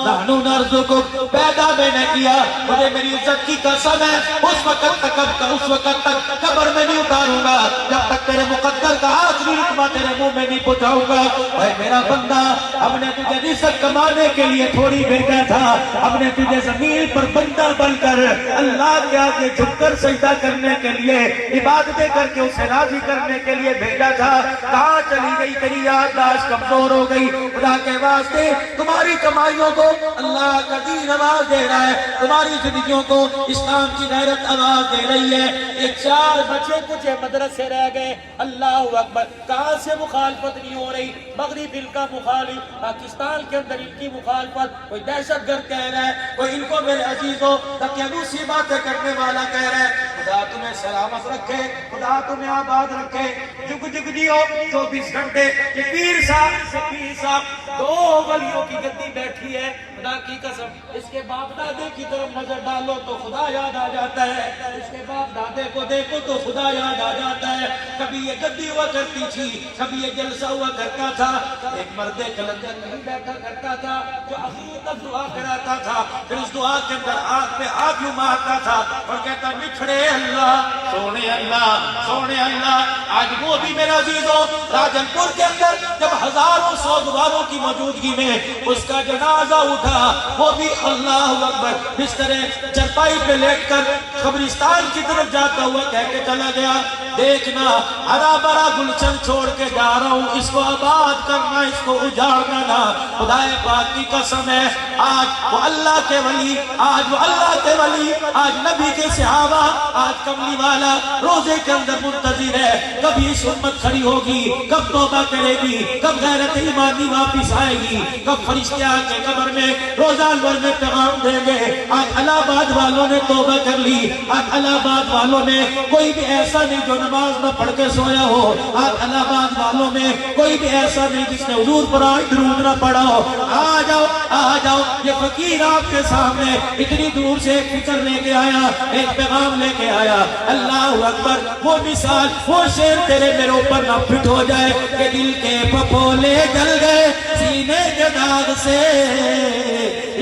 B: نحن نرزقک، پیدا میں نے کیا، مجھے میری عزت کی قسم ہے اس وقت تک قبر میں نہیں اتاروں گا جب تک تیرے مقدر کا آخری رتبہ تیرے منہ میں نہیں پہنچاؤں گا۔ اے میرا بندہ، ہم نے تجھے رزق کمانے کے لیے تھوڑی بھیجا تھا، ہم نے تجھے زمین پر بندہ بن کر اللہ کے آگے جھک کر سجدہ کرنے کے لیے، عبادتیں کر کے اسے راضی کرنے کے لیے بھیجا تھا۔ کہاں چلی گئی تیری یادداشت؟ کمزور ہو گئی۔ خدا کے واسطے تمہاری کمائیوں کو اللہ کا دین آواز دے رہا ہے، تمہاری زندگیوں کو اسلام کی غیرت آواز دے رہی ہے۔ یہ 4 بچے کچھ مدرسے رہ گئے، اللہ اکبر، کہاں سے مخالفت نہیں ہو رہی؟ مغرب ان کا مخالف، پاکستان کے اندر ان کی مخالفت، کوئی دہشت گرد کہہ رہا ہے، کوئی ان کو میرے عزیزوں تقیانوسی باتیں کرنے والا کہہ رہا ہے۔ خدا تمہیں سلامت رکھے، خدا تمہیں آباد رکھے، جگ جگ جیو 24 گھنٹے۔ یہ پیر صاحب 2 ولیوں کی گدی بیٹھی ہے، خدا کی قسم اس کے باپ دادے کی طرف نظر ڈالو تو خدا یاد آ جاتا ہے، اس کے باپ دادے کو دیکھو تو خدا یاد آ جاتا ہے۔ کبھی یہ گدی ہوا کرتی تھی، کبھی یہ جلسہ ہوا کرتا تھا، ایک مرد کلندر نہیں بیٹھا کرتا تھا جو اخیر تک دعا کراتا تھا، پھر اس دعا کے اندر آنکھ پہ آنکھ یوں مارتا تھا اور کہتا بچھڑے اللہ، سونے اللہ، سونے اللہ۔ آج وہ بھی میرا عزیزوں راجن پور کے اندر جب ہزاروں سوگواروں کی موجودگی میں اس کا جنازہ اٹھا، وہ بھی اللہ اکبر بستر چرپائی پہ لیٹ کر قبرستان کی طرف جاتا ہوا کہہ کے چلا گیا دیکھنا ہرا بھرا گلشن چھوڑ کے جا رہا ہوں، اس کو آباد کرنا، اس کو اجاڑنا نہ۔ خدا پاک کی قسم ہے آج وہ اللہ کے ولی، آج وہ اللہ کے ولی، آج نبی کے صحابہ، آج کملی والا روزے کے اندر منتظر ہے کبھی اس امت کھڑی ہوگی، کب توبہ کرے گی، کب غیرت ایمانی واپس آئے گی، کب فرشتے آ کے قبر میں روزہ انور میں پیغام دیں گے۔ آج الہ آباد والوں نے توبہ کر لی، آج الہ آباد والوں میں کوئی بھی ایسا نہیں جو نماز نہ پڑھ کے سویا ہو، آج الہ آباد والوں میں کوئی بھی ایسا نہیں جس نے حضور پر آج درود نہ پڑھا ہو۔ آ جاؤ آ جاؤ، یہ فقیر آپ کے سامنے اتنی دور سے ایک فکر لے کے آیا، ایک پیغام لے کے آیا۔ اللہ اکبر، وہ مثال وہ شعر تیرے میرے اوپر نہ پھٹ ہو جائے کہ دل کے پھپھولے جل گئے، سینے کے داغ سے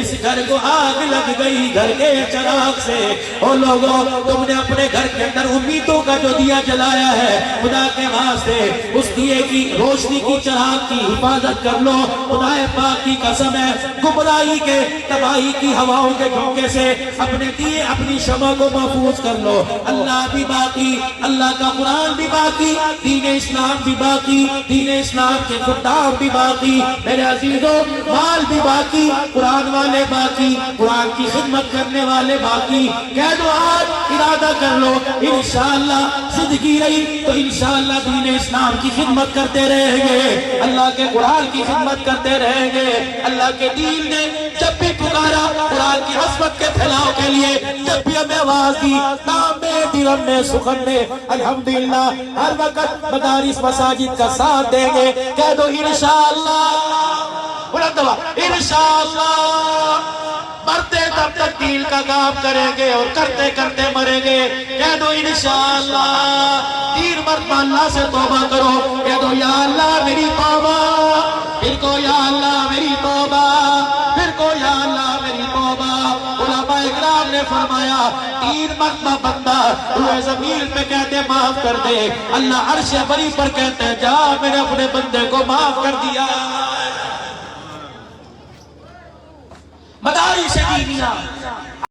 B: اس گھر کو آگ لگ گئی گھر کے چراغ سے. او لوگوں تم نے اپنے گھر کے اندر امیدوں کا جو دیا جلایا ہے خدا کے واسطے اس دیے کی روشنی کی چراغ کی حفاظت کر لو. خدا پاک کی قسم ہے گمراہی کے تباہی کی ہواؤں کے جھونکے سے اپنے دیے اپنی شمع کو محفوظ کر لو. اللہ بھی باقی, اللہ کا قرآن بھی باقی, دین اسلام بھی باقی, دین اسلام کے خدام بھی باقی, میرے عزیزوں مال بھی باقی, قرآن والے باقی, قرآن کی خدمت کرنے والے باقی. کہہ دو آج ارادہ کر لو انشاءاللہ زندگی رہی تو انشاءاللہ دین اسلام کی خدمت کرتے رہیں گے, اللہ کے قرآن کی خدمت کرتے رہیں گے. اللہ کے دین نے جب بھی پکارا قرآن کی عظمت کے پھیلاؤ کے لیے, جب بھی ہمیں آواز دی نام میں درم میں سخن میں الحمدللہ ہر وقت مدارس مساجد کا ساتھ دیں گے. کہہ دو انشاءاللہ, بلند آواز انشاءاللہ, مرتے تب تک دین کا کام کریں گے اور کرتے کرتے مریں گے. کہہ دو انشاءاللہ, 3 مرتبہ اللہ سے توبہ کرو. کہہ دو یا اللہ میری توبہ, پھر کو یا اللہ میری توبہ, پھر کو یا اللہ میری توبہ. علماء اکرام نے فرمایا 3 مرتبہ بندہ روئے زمین پہ کہتے معاف کر دے, اللہ عرش بری پر کہتے جا میں نے اپنے بندے کو معاف کر دیا. مدارس دینیہ